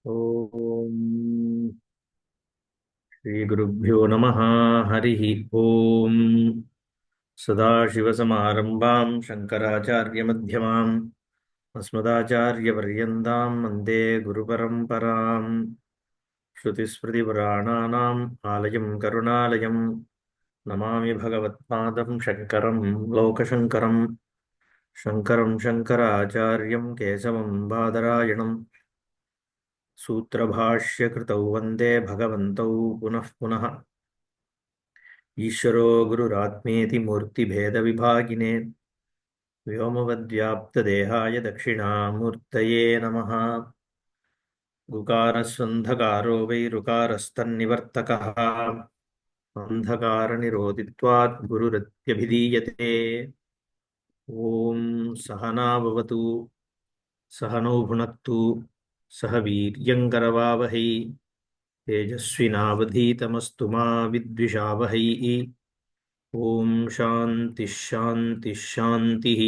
ओम श्री गुरुभ्यो नमः। हरिः ओम। सदाशिवसमारम्भां शङ्कराचार्यमध्यमाम् अस्मदाचार्यपर्यन्तां वन्दे गुरुपरम्पराम्। श्रुतिस्मृतिपुराणानाम् आलयं करुणालयं नमामि भगवत्पादं शङ्करं लोकशङ्करं। शङ्करं शङ्कराचार्यं केशवं बादरायणं सूत्रभाष्यकृतौ वन्दे भगवन्तौ पुनः पुनः। ईश्वरो गुरुरात्मेति मूर्तिभेदविभागिने व्योमवद्व्याप्तदेहाय दक्षिणामूर्तये नमः। गुकारस्वन्धकारो वै ऋकारस्तन्निवर्तकः अन्धकारनिरोधित्वात् गुरुरत्यभिधीयते। ॐ सहना भवतु सहनौ भुनक्तु सह वीर्यङ्करवावहै तेजस्विनावधीतमस्तु मा विद्विषावहै। ॐ शान्तिः शान्तिः शान्तिः।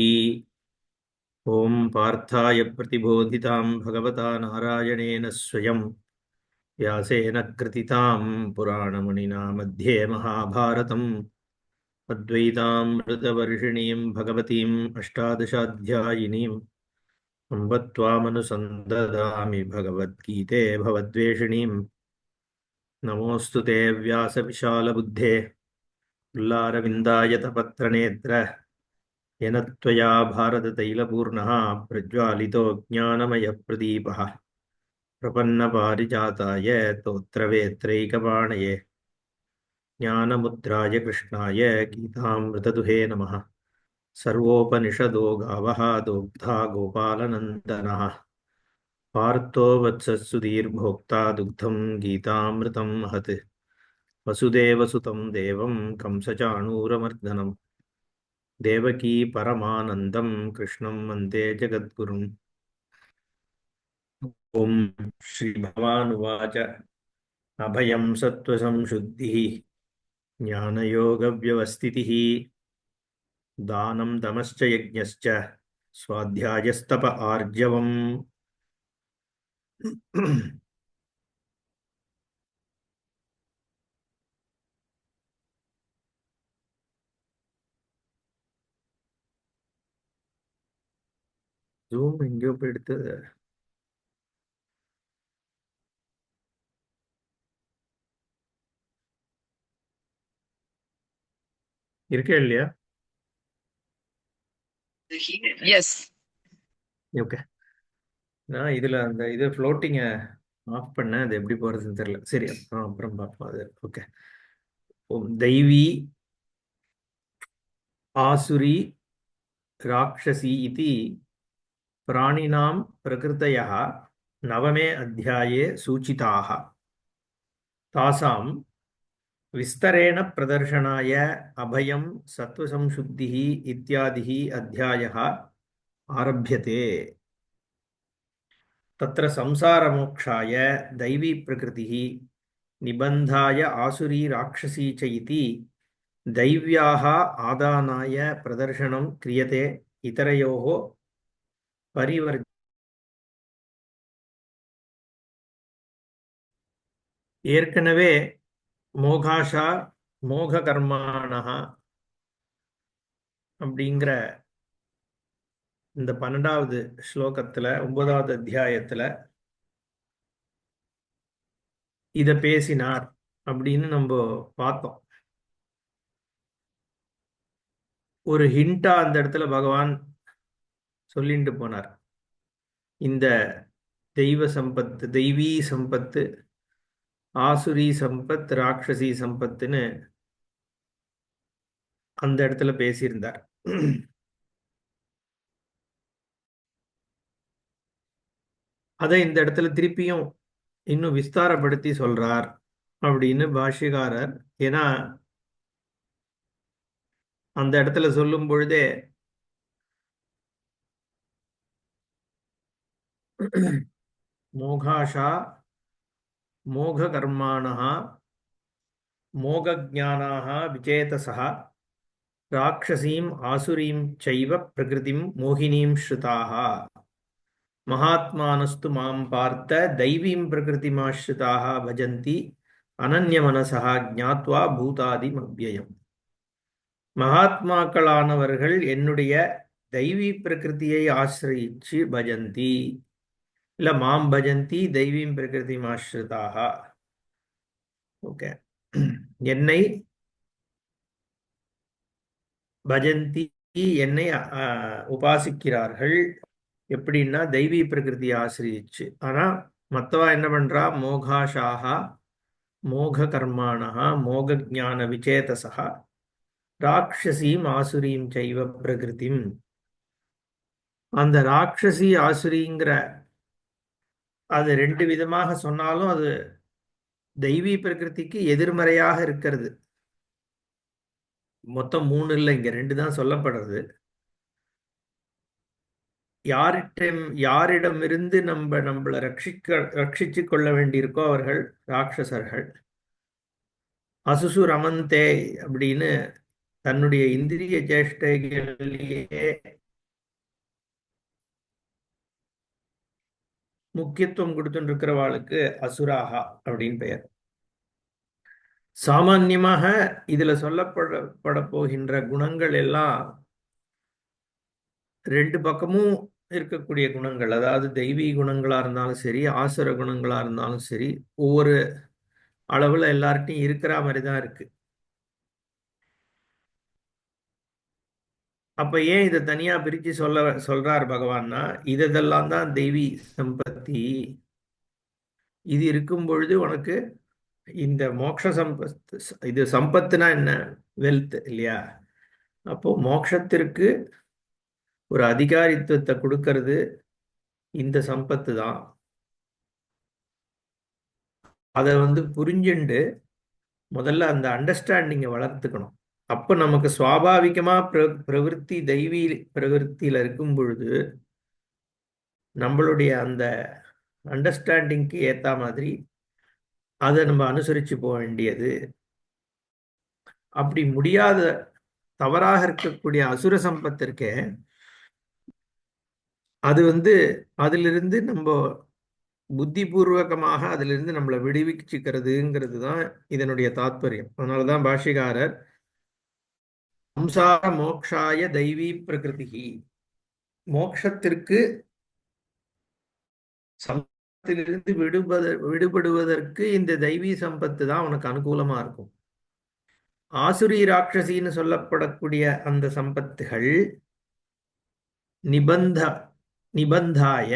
ॐ पार्थाय प्रतिबोधितां भगवता नारायणेन स्वयं व्यासेन कृतितां पुराणमुनिना मध्ये महाभारतम् अद्वैतामृतवर्षिणीं भगवतीम् अष्टादशाध्यायिनीम् अम्ब त्वामनुसन्ददामि भगवद्गीते भवद्वेषिणीम्। नमोऽस्तु ते व्यासविशालबुद्धे पुल्लारविन्दायतपत्रनेत्र येन त्वया भारततैलपूर्णः प्रज्वालितो ज्ञानमयप्रदीपः प्रपन्नपारिजाताय तोत्रवेत्रैकपाणये ज्ञानमुद्राय कृष्णाय गीतामृतदुहे नमः। सर्वोपनिषदो गावः दोग्धा गोपालनन्दनः पार्थो वत्सः दुग्धं गीतामृतं महत्। वसुदेवसुतं देवं कंसचाणूरमर्दनं देवकी परमानन्दं कृष्णं वन्दे जगद्गुरुम्। ॐ श्रीभगवानुवाच अभयं सत्त्वसंशुद्धिः ज्ञानयोगव्यवस्थितिः दानं दमश्च यज्ञश्च स्वाध्यायस्तप आर्जवम्। ஜூம் எங்கேயோ போய் எடுத்தது இருக்கே இல்லையா? Yes. ஓகே. நான் இதுல அந்த இது ஃப்ளோட்டிங்க ஆஃப் பண்ணேன், அது எப்படி போறதுன்னு தெரியல. சரி, அப்புறம் பார்ப்போம் அது. ஓகே. दैवी आसुरी राक्षसी इति प्राणिनां प्रकृतयः नवमे अध्याये सूचिताः। तासां विस्तरेण प्रदर्शनाय अभयं सत्त्वसंशुद्धिः इत्यादिः अध्यायः आरभ्यते। तत्र संसारमोक्षाय दैवी प्रकृतिः निबन्धाय आसुरी राक्षसी च इति दैव्याः आदानाय प्रदर्शनं क्रियते। इतरयोः परिवर् ஏற்கனவே மோகாஷா மோககர்மாணஹ அப்படிங்கிற இந்த 12வது ஸ்லோகத்துல 9வது அத்தியாயத்துல இத பேசினார் அப்படின்னு நம்ம பார்த்தோம். ஒரு ஹிண்டா அந்த இடத்துல பகவான் சொல்லிட்டு போனார். இந்த தெய்வ சம்பத்து, தெய்வீ சம்பத்து, ஆசுரி சம்பத், ராட்சசி சம்பத்துன்னு அந்த இடத்துல பேசியிருந்தார். அதை இந்த இடத்துல திருப்பியும் இன்னும் விஸ்தாரப்படுத்தி சொல்றார் அப்படின்னு பாஷ்யக்காரர். ஏன்னா அந்த இடத்துல சொல்லும் பொழுதே மோகாஷா மோககர்மாணஹ மோகஜானாः விசேதசः ராட்சசீம் ஆசுரீம் சைவ பிரகிருதிம் மோகினீம் ஸ்ருதாः மகாத்மானஸ்து மாம் பார்த்த தெய்வீம் பிரகிருதிமாஸ்ரிதாக பஜந்தி அனன்ய மனசா ஜாத்வா பூதாதி அவ்யயம். மகாத்மாக்களானவர்கள் என்னுடைய தெய்வீ பிரகிருதியை ஆசிரியிச்சு பஜந்தி, இல்ல மாம் பஜந்தி தெய்வீம் பிரகிருதிமாஸ்ரிதாக. ஓகே, என்னை பஜந்தி, என்னை உபாசிக்கிறார்கள். எப்படின்னா தெய்வீ பிரகிருதி ஆசிரியிச்சு. ஆனா மத்தவா என்ன பண்றா? மோகாஷாகா மோக கர்மாணா மோக ஜான விசேதசா ராட்சசீம் ஆசுரீம் சைவ பிரகிருதிம். அந்த ராட்சசி ஆசுரிங்கிற அது ரெண்டு விதமாக சொன்னாலும் அது தெய்வீ பிரகிருதிக்கு எதிர்மறையாக இருக்கிறது. மொத்தம் மூணு இல்லை, இங்க ரெண்டு தான் சொல்லப்படுறது. யாரிடமிருந்து நம்மளை ரட்சிச்சு கொள்ள வேண்டியிருக்கோ அவர்கள் ராட்சசர்கள். அசுசு ரமந்தே அப்படின்னு தன்னுடைய இந்திரிய சேஷ்டைகளிலேயே முக்கியத்துவம் கொடுத்துட்டு இருக்கிறவாளுக்கு அசுராகா அப்படின்னு பெயர். சாமான்யமாக இதுல சொல்லப்பட போகின்ற குணங்கள் எல்லாம் ரெண்டு பக்கமும் இருக்கக்கூடிய குணங்கள். அதாவது தெய்வீ குணங்களா இருந்தாலும் சரி, ஆசுர குணங்களா இருந்தாலும் சரி, ஒவ்வொரு அளவுல எல்லார்ட்டையும் இருக்கிற மாதிரி தான் இருக்கு. அப்ப ஏன் இதை தனியா பிரிச்சு சொல்றார் பகவான்னா, இதெல்லாம் தான் தெய்வீ சம்பத்தி. இது இருக்கும் பொழுது உனக்கு இந்த மோட்ச சம்பத், இது சம்பத்துனா என்ன? வெல்த் இல்லையா? அப்போ மோட்சத்திற்கு ஒரு அதிகாரித்துவத்தை கொடுக்கறது இந்த சம்பத்து தான். அதை புரிஞ்சுண்டு முதல்ல அந்த அண்டர்ஸ்டாண்டிங்கை வளர்த்துக்கணும். அப்போ நமக்கு சுவாபாவிகமா பிரவருத்தி தெய்வீ பிரவருத்தியில இருக்கும் பொழுது நம்மளுடைய அந்த அண்டர்ஸ்டாண்டிங்க்கு ஏத்த மாதிரி அதை நம்ம அனுசரிச்சு போக வேண்டியது. அப்படி முடியாத தவறாக இருக்கக்கூடிய அசுர சம்பத்திற்கே அது அதிலிருந்து நம்ம புத்திபூர்வகமாக அதிலிருந்து நம்மளை விடுவிச்சுக்கிறதுங்கிறது தான் இதனுடைய தாத்பரியம். அதனாலதான் பாஷிகாரர் சம்சார மோக்ஷாய தெய்வீ பிரகிருதி, மோக்ஷத்திற்கு சம்பத்திலிருந்து விடுபடுவதற்கு இந்த தெய்வீ சம்பத்து தான் உனக்கு அனுகூலமா இருக்கும். ஆசுரி ராட்சசின்னு சொல்லப்படக்கூடிய அந்த சம்பத்துகள் நிபந்தாய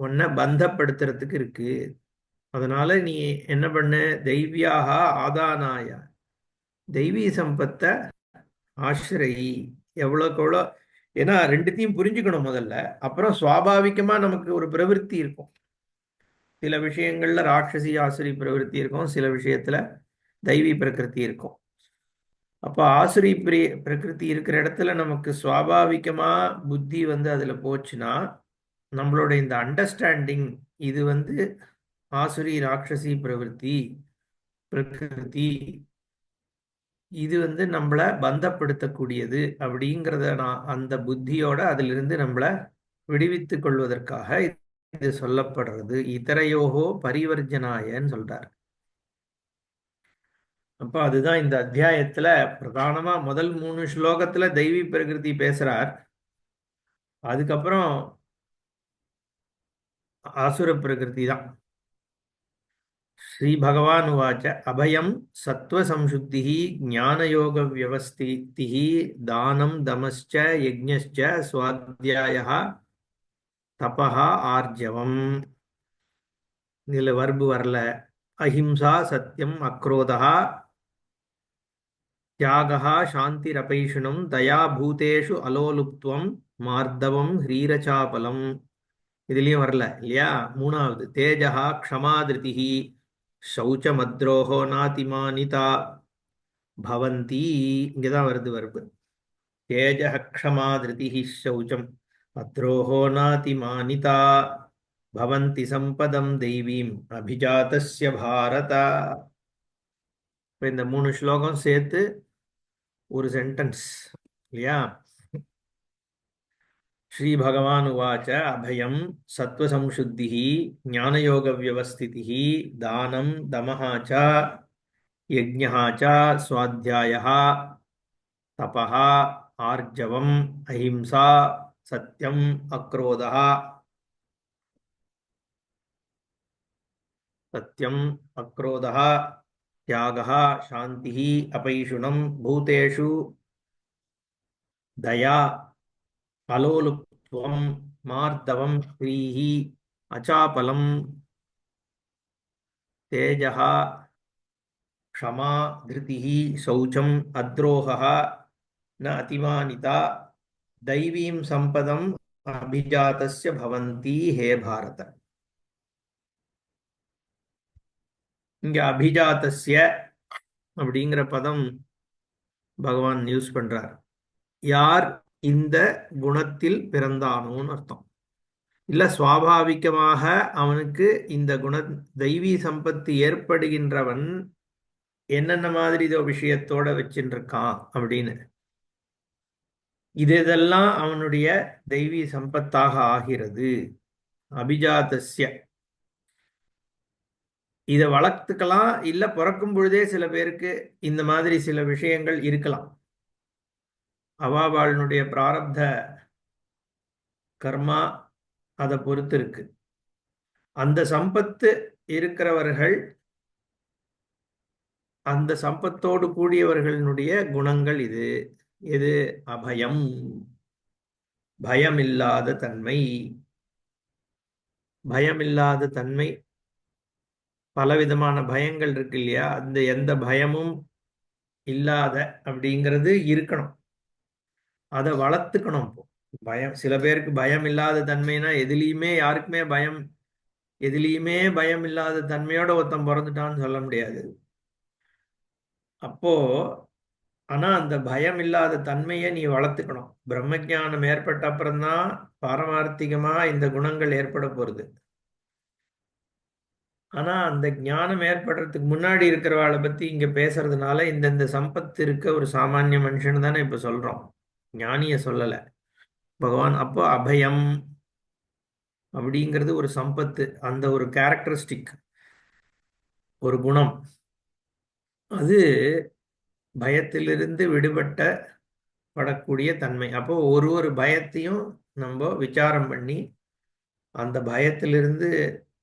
உன்னை பந்தப்படுத்துறதுக்கு இருக்கு. அதனால நீ என்ன பண்ண? தெய்வியாக ஆதானாய, தெய்வீ சம்பத்தை ஆசிரியை எவ்வளோக்கு எவ்வளோ. ஏன்னா ரெண்டுத்தையும் புரிஞ்சுக்கணும் முதல்ல. அப்புறம் சுவாபாவிகமா நமக்கு ஒரு பிரவருத்தி இருக்கும். சில விஷயங்கள்ல ராட்சசி ஆசுரி பிரவருத்தி இருக்கும், சில விஷயத்துல தெய்வீ பிரகிருதி இருக்கும். அப்போ ஆசுரி பிரகிருதி இருக்கிற இடத்துல நமக்கு சுவாபாவிகமா புத்தி அதுல போச்சுன்னா நம்மளோட இந்த அண்டர்ஸ்டாண்டிங் இது ஆசுரி ராட்சசி பிரகிருதி இது நம்மளை பந்தப்படுத்தக்கூடியது அப்படிங்கிறத நான் அந்த புத்தியோட அதிலிருந்து நம்மளை விடுவித்துக் கொள்வதற்காக இது சொல்லப்படுறது. இதரையோகோ பரிவர்ஜனாயன்னு சொல்றார். அப்ப அதுதான் இந்த அத்தியாயத்துல பிரதானமா முதல் 3 ஸ்லோகத்துல தெய்வீ பிரகிருதி பேசுறார். அதுக்கப்புறம் ஆசுர பிரகிருதி தான். ஸ்ரீ பகவான் உவாச்ச அபயம் சத்வ சம்சுத்தி ஞானயோக வியவஸ்திதி தானம் தமஸ்ச யஜ்ஞஸ்ச ஸ்வாத்யாயः தபஹ ஆர்ஜவம். இதுல வர்பு வரல. அஹிம்சா சத்யம் அக்ரோதா தியாகா சாந்திரபைஷுனம் தயா பூதேஷு அலோலுப்துவம் மார்தவம் ஹ்ரீரசாபலம். இதுலயும் வரல இல்லையா? மூணாவது தேஜஹா க்ஷமாதிருதிஹி சௌச்சமத்ரோஹோ நாதிமானிதா பவந்தி. இங்கதான் வருது வர்பு. தேஜஹ க்ஷமாதிருதிஹி சௌச்சம் அத்ரோஹோ நாதிமானிதா பவந்தி சம்பதம் தெய்வீம் அபிஜாதஸ்ய பாரத. இந்த 3 ஸ்லோகம் சேர்த்து ஒரு சென்டென்ஸ் இல்லையா? श्रीभगवानुवाच अभयं सत्त्वसंशुद्धिः ज्ञानयोगव्यवस्थितिः दानं दमः च यज्ञः च स्वाध्यायः तपः आर्जवम् अहिंसा सत्यम् अक्रोधः सत्यम् अक्रोधः त्यागः शान्तिः अपैशुनं भूतेषु दया अलोलुप्त्वं मार्दवं स्त्रीः अचापलं तेजः क्षमा धृतिः शौचम् अद्रोहः न अतिमानिता दैवीं सम्पदम् अभिजातस्य भवन्ति हे भारत இங்க அபிஜாதஸ்ய அப்படிங்கிற பதம் பகவான் யூஸ் பண்றார். யார் இந்த குணத்தில் பிறந்தானோன்னு அர்த்தம். இல்ல சுவாபாவிகமாக அவனுக்கு இந்த தெய்வீ சம்பத்து ஏற்படுகின்றவன் என்னென்ன மாதிரி இதோ விஷயத்தோட வச்சுட்டு இருக்கான் அப்படின்னு. இதெல்லாம் அவனுடைய தெய்வீ சம்பத்தாக ஆகிறது. அபிஜாதஸ்ய இதை வளர்த்துக்கலாம். இல்ல பிறக்கும் பொழுதே சில பேருக்கு இந்த மாதிரி சில விஷயங்கள் இருக்கலாம். அவாவாளுடைய பிராரப்த கர்மா அதை பொறுத்து இருக்கு. அந்த சம்பத்து இருக்கிறவர்கள், அந்த சம்பத்தோடு கூடியவர்களுடைய குணங்கள் இது. எது? அபயம், பயமில்லாத தன்மை. பயமில்லாத தன்மை, பலவிதமான பயங்கள் இருக்கு இல்லையா? அந்த எந்த பயமும் இல்லாத அப்படிங்கிறது இருக்கணும். அதை வளர்த்துக்கணும். பயம், சில பேருக்கு பயம் இல்லாத தன்மைனா எதுலேயுமே யாருக்குமே பயம், எதுலேயுமே பயம் இல்லாத தன்மையோட ஒருத்தன் பிறந்துட்டான்னு சொல்ல முடியாது. அப்போ ஆனா அந்த பயம் இல்லாத தன்மையை நீ வளர்த்துக்கணும். பிரம்ம ஞானம் ஏற்பட்ட அப்புறம்தான் பாரமார்த்திகமா இந்த குணங்கள் ஏற்பட போறது. ஆனா அந்த ஞானம் ஏற்படுறதுக்கு முன்னாடி இருக்கிறவாளை பத்தி இங்க பேசுறதுனால இந்த சம்பத்து இருக்க ஒரு சாமானிய மனுஷன் தானே இப்ப சொல்றோம், ஞானிய சொல்லல பகவான். அப்போ அபயம் அப்படிங்கிறது ஒரு சம்பத்து, அந்த ஒரு கேரக்டரிஸ்டிக், ஒரு குணம். அது பயத்திலிருந்து விடுபட்ட படக்கூடிய தன்மை. அப்போ ஒரு பயத்தையும் நம்ம விசாரம் பண்ணி அந்த பயத்திலிருந்து,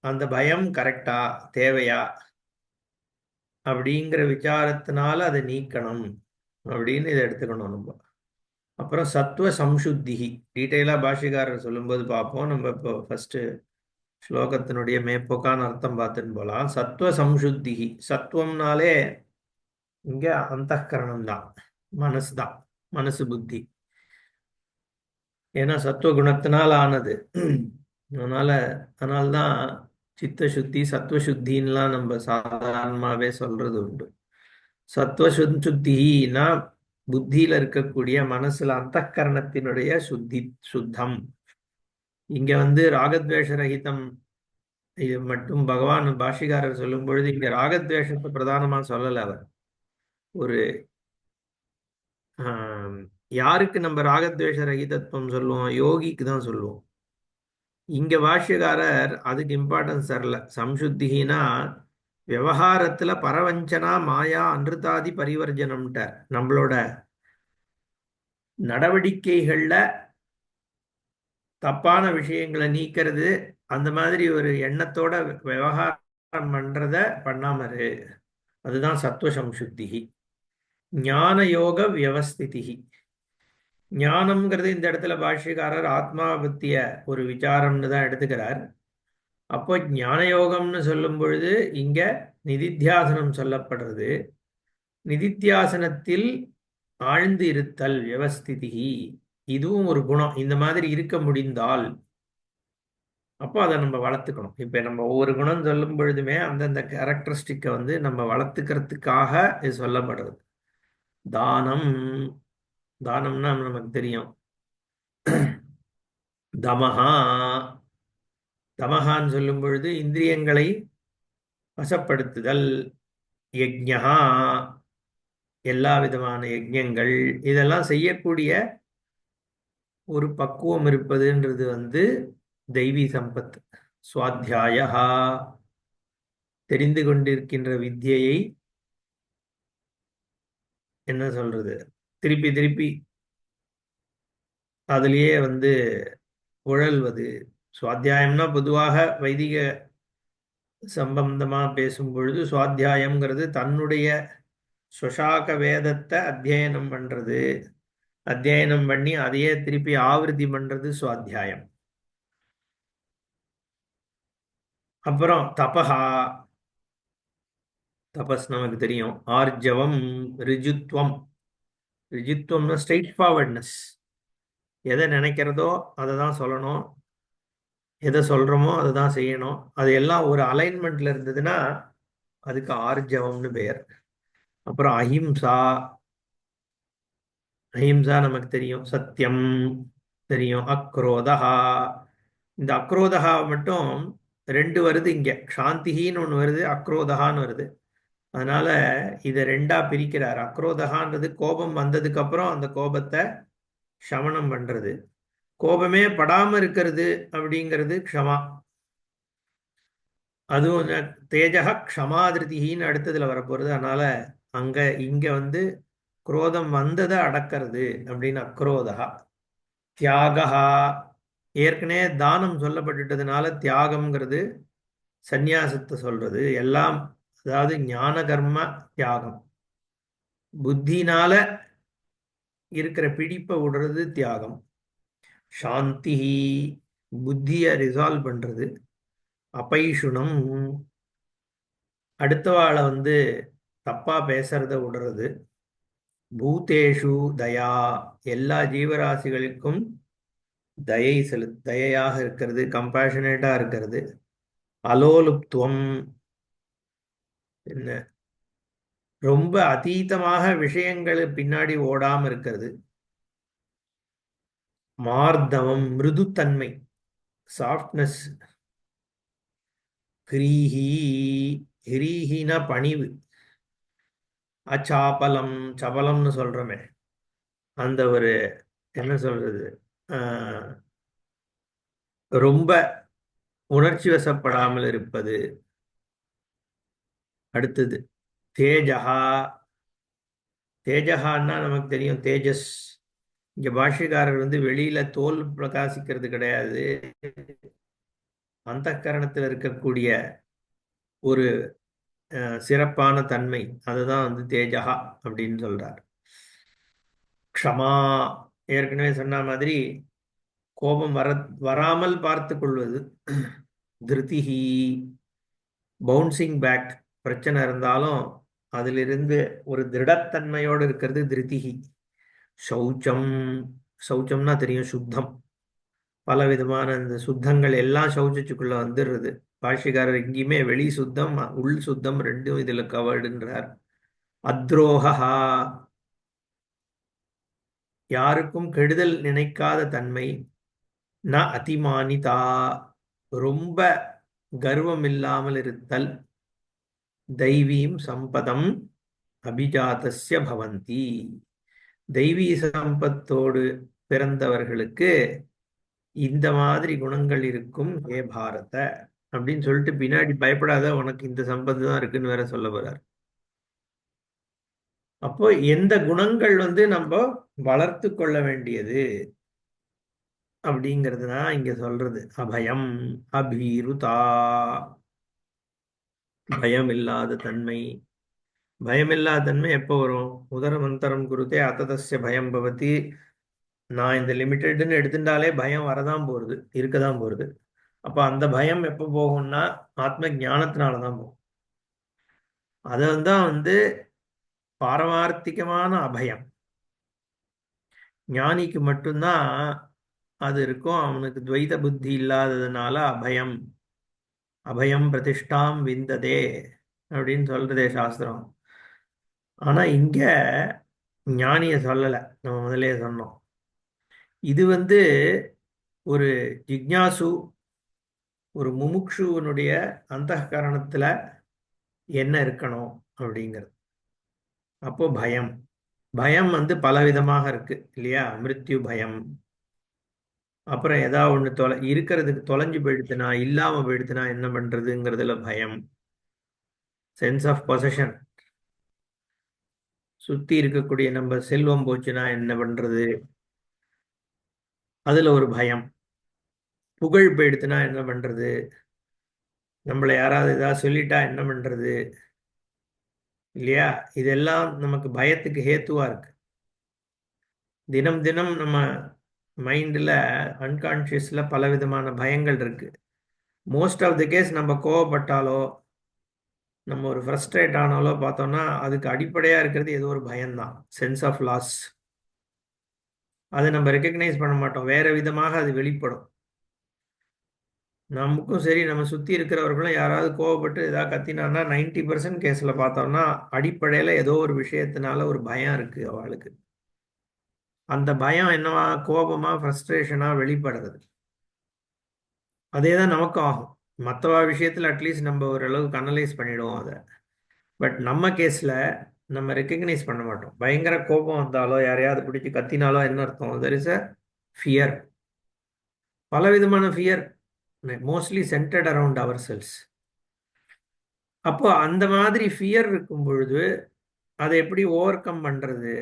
அந்த பயம் கரெக்டா தேவையா அப்படிங்கிற விசாரத்தினால அதை நீக்கணும் அப்படின்னு இதை எடுத்துக்கணும் நம்ம. அப்புறம் சத்துவ சம்சுத்தி, டீட்டெயிலா பாஷிகாரர் சொல்லும்போது பார்ப்போம். நம்ம இப்போ ஃபர்ஸ்ட் ஸ்லோகத்தினுடைய மேற்போக்கான அர்த்தம் பார்த்துன்னு போலாம். சத்துவ சம்சுத்தி, சத்துவம்னாலே இங்க அந்தఃகரணம் தான், மனசு தான், மனசு புத்தி. ஏன்னா சத்துவ குணத்தினால் ஆனது. அதனால்தான் சித்த சுத்தி சத்துவ சுத்தின்லாம் நம்ம சாதாரணமாவே சொல்றது உண்டு. சத்துவ சுத்தினா புத்தியில இருக்கக்கூடிய, மனசுல அந்தఃகரணத்தினுடைய சுத்தம். இங்க ராகத்வேஷ ரஹிதம் இது மட்டும் பகவான் பாஷிகாரர் சொல்லும் பொழுது இங்க ராகத்வேஷத்தை பிரதானமா சொல்லல. அவர் ஒரு யாருக்கு நம்ம ராகத்வேஷ ரஹிதத்துவம் சொல்லுவோம்? யோகிக்கு தான் சொல்லுவோம். இங்க பாஷ்யக்காரர் அதுக்கு இம்பார்ட்டன்ஸ் தரல. சம்சுத்தினா விவகாரத்துல பரவஞ்சனா மாயா அன்றுதாதி பரிவர்ஜனம்ட்டார். நம்மளோட நடவடிக்கைகள்ல தப்பான விஷயங்களை நீக்கிறது, அந்த மாதிரி ஒரு எண்ணத்தோட விவகாரம் பண்றத பண்ணாமரு. அதுதான் சத்துவ சம்சுத்தி. ஞான யோக வியவஸ்திதி. ஞானம்ங்கிறது இந்த இடத்துல பாஷ்யக்காரர் ஆத்மா பத்திய ஒரு விசாரம்னு தான் எடுத்துக்கிறார். அப்போ ஞான யோகம்னு சொல்லும் பொழுது இங்க நிதித்தியாசனம் சொல்லப்படுறது. நிதித்தியாசனத்தில் ஆழ்ந்து இருத்தல், வியவஸ்திதி, இதுவும் ஒரு குணம். இந்த மாதிரி இருக்க முடிந்தால் அப்போ அதை நம்ம வளர்த்துக்கணும். இப்ப நம்ம ஒவ்வொரு குணம் சொல்லும் பொழுதுமே அந்தந்த கேரக்டரிஸ்டிக்கை நம்ம வளர்த்துக்கிறதுக்காக இது சொல்லப்படுறது. தானம், தானம்னா நமக்கு தெரியும். தமஹா, தமஹான்னு சொல்லும் பொழுது இந்திரியங்களை வசப்படுத்துதல். யஜ்ஞா, எல்லா விதமான யஜ்ஞங்கள், இதெல்லாம் செய்யக்கூடிய ஒரு பக்குவம் இருப்பதுன்றது தெய்வீ சம்பத். சுவாத்தியாயா, தெரிந்து கொண்டிருக்கின்ற வித்யையை என்ன சொல்றது, திருப்பி திருப்பி அதுலயே உழல்வது. சுவாத்தியாயம்னா பொதுவாக வைதிக சம்பந்தமா பேசும் பொழுது சுவாத்தியாயம்ங்கிறது தன்னுடைய ஸ்வசாக வேதத்தை அத்தியனம் பண்றது, அத்தியனம் பண்ணி அதையே திருப்பி ஆவர்த்தி பண்றது சுவாத்தியாயம். அப்புறம் தபஹா, தபஸ் நமக்கு தெரியும். ஆர்ஜவம், ரிஜுத்வம். ரிஜுத்வம்னா ஸ்ட்ரெயிட் ஃபார்வர்ட்னஸ். எதை நினைக்கிறதோ அதை தான் சொல்லணும், எதை சொல்றோமோ அதை தான் செய்யணும். அது எல்லாம் ஒரு அலைன்மெண்ட்ல இருந்ததுன்னா அதுக்கு ஆர்ஜவம்னு பெயர். அப்புறம் அஹிம்சா. அஹிம்சா நமக்கு தெரியும். சத்தியம் தெரியும். அக்ரோதஹா. இந்த அக்ரோதஹா மட்டும் ரெண்டு வருது இங்க. சாந்திகின்னு ஒன்று வருது, அக்ரோதஹான்னு வருது. அதனால இதை ரெண்டா பிரிக்கிறார். அக்ரோதகான்றது கோபம் வந்ததுக்கு அப்புறம் அந்த கோபத்தை சமனம் பண்றது. கோபமே படாம இருக்கிறது அப்படிங்கிறது க்ஷமா. அதுவும் தேஜக க்ஷமாதிருதின்னு அடுத்ததுல வரப்போறது. அதனால அங்க இங்க குரோதம் வந்ததை அடக்கிறது அப்படின்னு அக்ரோதகா. தியாகா, ஏற்கனவே தானம் சொல்லப்பட்டுட்டதுனால தியாகம்ங்கிறது சந்நியாசத்தை சொல்றது. எல்லாம் அதாவது ஞான கர்ம தியாகம். புத்தினால இருக்கிற பிடிப்பை விடுறது தியாகம். சாந்தி, புத்தியை ரிசால்வ் பண்றது. அபைஷுணம், அடுத்தவாளை தப்பா பேசுறத விடுறது. பூதேஷு தயா, எல்லா ஜீவராசிகளுக்கும் தயையாக இருக்கிறது, கம்பேஷனேட்டா இருக்கிறது. அலோலுப்துவம், என்ன ரொம்ப அதீதமாக விஷயங்கள் பின்னாடி ஓடாம இருக்கிறது. மார்தவம், மிருதுத்தன்மை, சாஃப்ட்னஸ். ஹிரீஹி, ஹிரீஹினா பணிவு. அச்சாபலம், சபலம்னு சொல்றோமே அந்த ஒரு என்ன சொல்றது, ஆஹ், ரொம்ப உணர்ச்சி வசப்படாமல் இருப்பது. அடுத்தது தேஜஹா. தேஜஹான்னா நமக்கு தெரியும் தேஜஸ். இங்க பாஷ்யக்காரர் வெளியில தோல் பிரகாசிக்கிறது கிடையாது, அந்த கரணத்தில் இருக்கக்கூடிய ஒரு சிறப்பான தன்மை. அதுதான் தேஜஹா அப்படின்னு சொல்றார். க்ஷமா, ஏற்கனவே சொன்ன மாதிரி கோபம் வராமல் பார்த்து கொள்வது. திருதிஹி, பவுன்சிங் பேக். பிரச்சனை இருந்தாலும் அதிலிருந்து ஒரு திருடத்தன்மையோடு இருக்கிறது திருதிஹி. சௌச்சம், சௌச்சம்னா தெரியும் சுத்தம். பல விதமான இந்த சுத்தங்கள் எல்லாம் சௌச்சத்துக்குள்ள வந்துடுறது. பாஷ்யக்காரர் எங்கேயுமே வெளி சுத்தம் உள் சுத்தம் ரெண்டும் இதுல கவர்டுன்றார். அத்ரோகா, யாருக்கும் கெடுதல் நினைக்காத தன்மை. ந அதிமானிதா, ரொம்ப கர்வம் இல்லாமல் இருத்தல். தெய்வீம் சம்பதம் அபிஜாதஸ்ய பவந்தி, தெய்வீ சம்பத்தோடு பிறந்தவர்களுக்கு இந்த மாதிரி குணங்கள் இருக்கும் ஹே பாரத அப்படின்னு சொல்லிட்டு பின்னாடி பயப்படாத உனக்கு இந்த சம்பத்து தான் இருக்குன்னு வேற சொல்ல போறார். அப்போ எந்த குணங்கள் நம்ம வளர்த்து கொள்ள வேண்டியது அப்படிங்கிறது தான் இங்க சொல்றது. அபயம், அபீருதா, பயம் இல்லாத தன்மை. பயம் இல்லாத தன்மை எப்போ வரும்? உதரமந்தரம் குருத்தே அத்ததஸ்ய பயம் பவதி. நான் இந்த லிமிட்டெட்னு எடுத்துட்டாலே பயம் வரதான் போறது, இருக்கதான் போறது. அப்ப அந்த பயம் எப்போ போகும்னா ஆத்ம ஞானத்தினாலதான் போகும். அதுதான் பாரமார்த்திகமான அபயம். ஞானிக்கு மட்டும்தான் அது இருக்கும். அவனுக்கு துவைத புத்தி இல்லாததுனால அபயம், அபயம் பிரதிஷ்டாம் விந்ததே அப்படின்னு சொல்றதே சாஸ்திரம். ஆனா இங்க ஞானிய சொல்லல, நம்ம முதலே சொன்னோம். இது ஒரு ஜிக்ஞாசு, ஒரு முமுக்ஷுவனுடைய அந்த கரணத்துல என்ன இருக்கணும் அப்படிங்கிறது. அப்போ பயம், பயம் பலவிதமாக இருக்கு இல்லையா? மிருத்யு பயம், அப்புறம் ஏதாவது ஒன்று இருக்கிறதுக்கு தொலைஞ்சு போயிடுத்துனா இல்லாம போயிடுத்துனா என்ன பண்றதுங்கிறதுல பயம். Sense of possession. சுத்தி இருக்கக்கூடிய நம்ம செல்வம் போச்சுன்னா என்ன பண்றது, அதுல ஒரு பயம். புகழ் போயிடுத்துனா என்ன பண்றது, நம்மளை யாராவது ஏதாவது சொல்லிட்டா என்ன பண்றது, இல்லையா? இதெல்லாம் நமக்கு பயத்துக்கு ஹேத்துவா இருக்கு. தினம் தினம் நம்ம மைண்டில் அன்கான்ஷியஸில் பல விதமான பயங்கள் இருக்கு. மோஸ்ட் ஆஃப் த கேஸ் நம்ம கோவப்பட்டாலோ நம்ம ஒரு ஃப்ரஸ்ட்ரேட் ஆனாலோ பார்த்தோம்னா அதுக்கு அடிப்படையாக இருக்கிறது ஏதோ ஒரு பயம்தான், சென்ஸ் ஆஃப் லாஸ். அதை நம்ம ரெக்கக்னைஸ் பண்ண மாட்டோம், வேற விதமாக அது வெளிப்படும். நமக்கும் சரி நம்ம சுற்றி இருக்கிறவர்களும் யாராவது கோவப்பட்டு ஏதாவது கத்தினான்னா 90% கேஸில் பார்த்தோம்னா அடிப்படையில் ஏதோ ஒரு விஷயத்தினால ஒரு பயம் இருக்குது அவளுக்கு. அந்த பயம் என்னவா, கோபமா ஃப்ரஸ்ட்ரேஷனா வெளிப்படுறது. அதே தான் நமக்கும் ஆகும். மற்றவா விஷயத்தில் அட்லீஸ்ட் நம்ம ஓரளவுக்கு அனலைஸ் பண்ணிடுவோம் அதை. பட் நம்ம கேஸில் நம்ம ரெக்கக்னைஸ் பண்ண மாட்டோம். பயங்கர கோபம் வந்தாலோ யாரையாவது பிடிச்சி கத்தினாலோ என்ன அர்த்தம், தெர் இஸ் அ ஃபியர். பல விதமான ஃபியர், மோஸ்ட்லி சென்டர்ட் அரவுண்ட் அவர் செல்ஸ். அப்போ அந்த மாதிரி ஃபியர் இருக்கும் பொழுது அதை எப்படி ஓவர் கம் பண்ணுறது?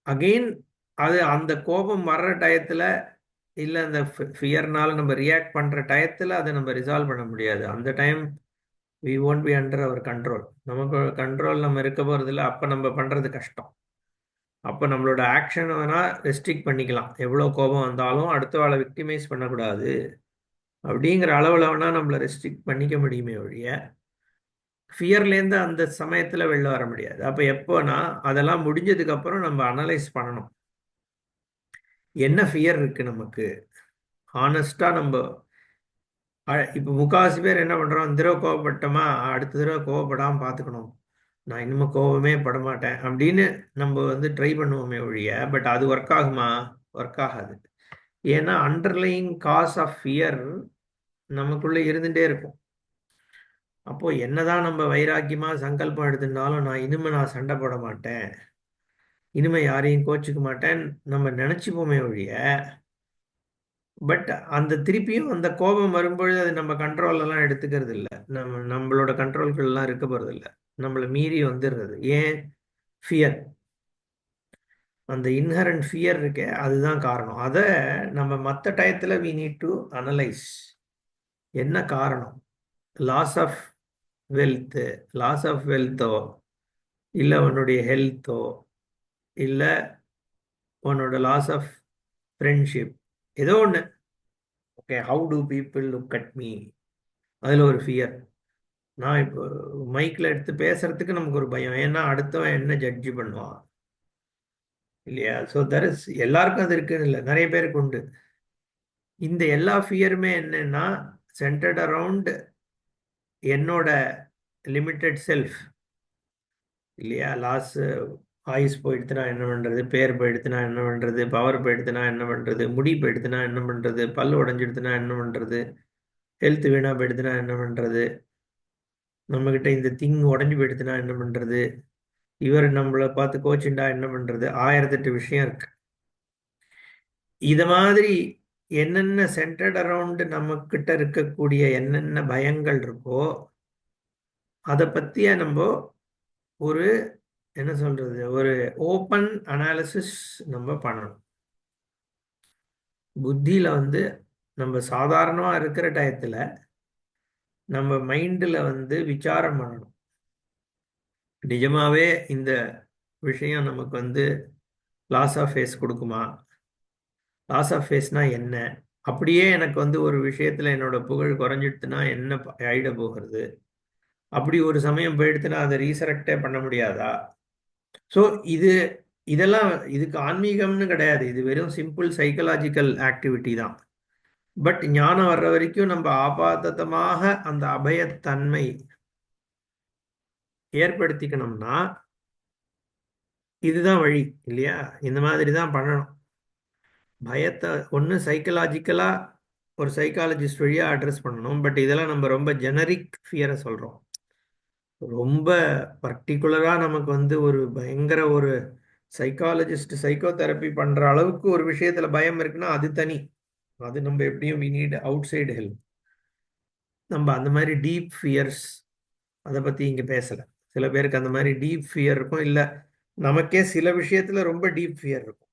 அகெயின் அது அந்த கோபம் வர்ற டயத்தில் இல்லை அந்த ஃபியர்னால நம்ம ரியாக்ட் பண்ணுற டயத்தில் அதை நம்ம ரிசால்வ் பண்ண முடியாது. அந்த time we won't be under our control. நமக்கு கண்ட்ரோல் நம்ம இருக்க போகிறதில்ல. அப்போ நம்ம பண்ணுறது கஷ்டம். அப்போ நம்மளோட ஆக்ஷனை வேணால் ரெஸ்ட்ரிக்ட் பண்ணிக்கலாம். எவ்வளோ கோபம் வந்தாலும் அடுத்த ஆளை விக்டிமைஸ் பண்ணக்கூடாது அப்படிங்கிற அளவில் வேணால் நம்மளை ரெஸ்ட்ரிக்ட் பண்ணிக்க முடியுமே ஒழிய ஃபியர்லேருந்து அந்த சமயத்தில் வெளில வர முடியாது. அப்போ எப்போனா அதெல்லாம் முடிஞ்சதுக்கப்புறம் நம்ம அனலைஸ் பண்ணணும், என்ன ஃபியர் இருக்குது நமக்கு. ஹானஸ்ட்டாக நம்ம இப்போ முக்கால்வாசி பேர் என்ன பண்ணுறோம், இந்த தடவை கோவப்பட்டோமா அடுத்த தடவை கோவப்படாமல் பார்த்துக்கணும், நான் இன்னும் கோபமே படமாட்டேன் அப்படின்னு நம்ம ட்ரை பண்ணுவோமே ஒழிய, பட் அது ஒர்க் ஆகுமா? ஒர்க் ஆகாது. ஏன்னா அண்டர்லைங் காஸ் ஆஃப் ஃபியர் நமக்குள்ளே இருந்துகிட்டே இருக்கும். அப்போது என்னதான் நம்ம வைராக்கியமாக சங்கல்பம் எடுத்துட்டாலும் நான் சண்டை போட மாட்டேன், இனிமே யாரையும் கோச்சிக்க மாட்டேன் நம்ம நினச்சிப்போமே ஒழிய, பட் அந்த திருப்பியும் அந்த கோபம் வரும்பொழுது அது நம்ம கண்ட்ரோலெல்லாம் எடுத்துக்கிறது இல்லை, நம்மளோட கண்ட்ரோல்கள்லாம் இருக்க போகிறது இல்லை, நம்மளை மீறி வந்துடுறது. ஏன்? ஃபியர். அந்த இன்ஹரண்ட் ஃபியர் இருக்கே, அதுதான் காரணம். அதை நம்ம மற்ற டயத்தில் வி நீட் டு அனலைஸ். என்ன காரணம்? Loss of wealth, loss of வெல்த்தோ இல்லை உன்னுடைய ஹெல்த்தோ இல்லை உன்னோட லாஸ் ஆஃப் ஃப்ரெண்ட்ஷிப், ஏதோ ஒன்று. Okay, how to people look at me, அதில் ஒரு ஃபியர். நான் இப்போ மைக்கில் எடுத்து பேசுறதுக்கு நமக்கு ஒரு பயம், ஏன்னா அடுத்தவன் என்ன ஜட்ஜி பண்ணுவான், இல்லையா? ஸோ தர் இஸ், எல்லாருக்கும் அது இருக்குன்னு இல்லை, நிறைய பேருக்கு உண்டு. இந்த எல்லா ஃபியருமே என்னன்னா சென்டர்ட் அரவுண்ட் என்னோட லிமிட்டெட் செல்ஃப், இல்லையா? லாஸ், ஆயுஸ் போயிடுத்துனா என்ன பண்ணுறது, பேர் போயிடுத்துனா என்ன பண்ணுறது, பவர் போயிடுத்துனா என்ன பண்ணுறது, முடி போயிடுத்துனா என்ன பண்ணுறது, பல் உடஞ்சிடுத்துனா என்ன பண்ணுறது, ஹெல்த் வீணாக போயிடுத்துனா என்ன பண்ணுறது, நம்மக்கிட்ட இந்த திங் உடஞ்சி போயிடுத்துனா என்ன பண்ணுறது, இவர் நம்மளை பார்த்து கோச்சுண்டா என்ன பண்ணுறது, 1008 விஷயம் இருக்கு. இது மாதிரி என்னென்ன சென்டர்ட் அரவுண்டு நம்மக்கிட்ட இருக்கக்கூடிய என்னென்ன பயங்கள் இருக்கோ அதை பற்றிய நம்ம ஒரு என்ன சொல்றது, ஒரு ஓப்பன் அனாலிசிஸ் நம்ம பண்ணணும். புத்தியில் நம்ம சாதாரணமாக இருக்கிற டயத்தில் நம்ம மைண்டில் விசாரம் பண்ணணும், நிஜமாவே இந்த விஷயம் நமக்கு லாஸ் ஆஃப் ஃபேஸ் கொடுக்குமா, லாஸ் ஆஃப் ஃபேஸ்னா என்ன, அப்படியே எனக்கு ஒரு விஷயத்தில் என்னோட புகழ் குறைஞ்சிடுத்துனா என்ன ஆயிட போகிறது, அப்படி ஒரு சமயம் போயிடுத்துனா அதை ரீசரெக்டே பண்ண முடியாதா? ஸோ இதெல்லாம் இதுக்கு ஆன்மீகம்னு கிடையாது, இது வெறும் சிம்பிள் சைக்கலாஜிக்கல் ஆக்டிவிட்டி தான். பட் ஞானம் வர்ற வரைக்கும் நம்ம ஆபாதமாக அந்த அபயத்தன்மை ஏற்படுத்திக்கணும்னா இதுதான் வழி, இல்லையா? இந்த மாதிரி தான் பண்ணணும். பயத்தை ஒன்று சைக்கலாஜிக்கலாக ஒரு சைக்காலஜிஸ்ட் வழியாக அட்ரஸ் பண்ணணும். பட் இதெல்லாம் நம்ம ரொம்ப ஜெனரிக் ஃபியரை சொல்கிறோம். ரொம்ப பர்டிகுலராக நமக்கு ஒரு பயங்கர ஒரு சைக்காலஜிஸ்ட் சைக்கோ தெரப்பி பண்ணுற அளவுக்கு ஒரு விஷயத்தில் பயம் இருக்குன்னா அது தனி. அது நம்ம எப்படியும் we need outside help. நம்ம அந்த மாதிரி டீப் ஃபியர்ஸ் அதை பற்றி இங்கே பேசலை. சில பேருக்கு அந்த மாதிரி டீப் ஃபியர் இருக்கும், இல்லை நமக்கே சில விஷயத்தில் ரொம்ப டீப் ஃபியர் இருக்கும்.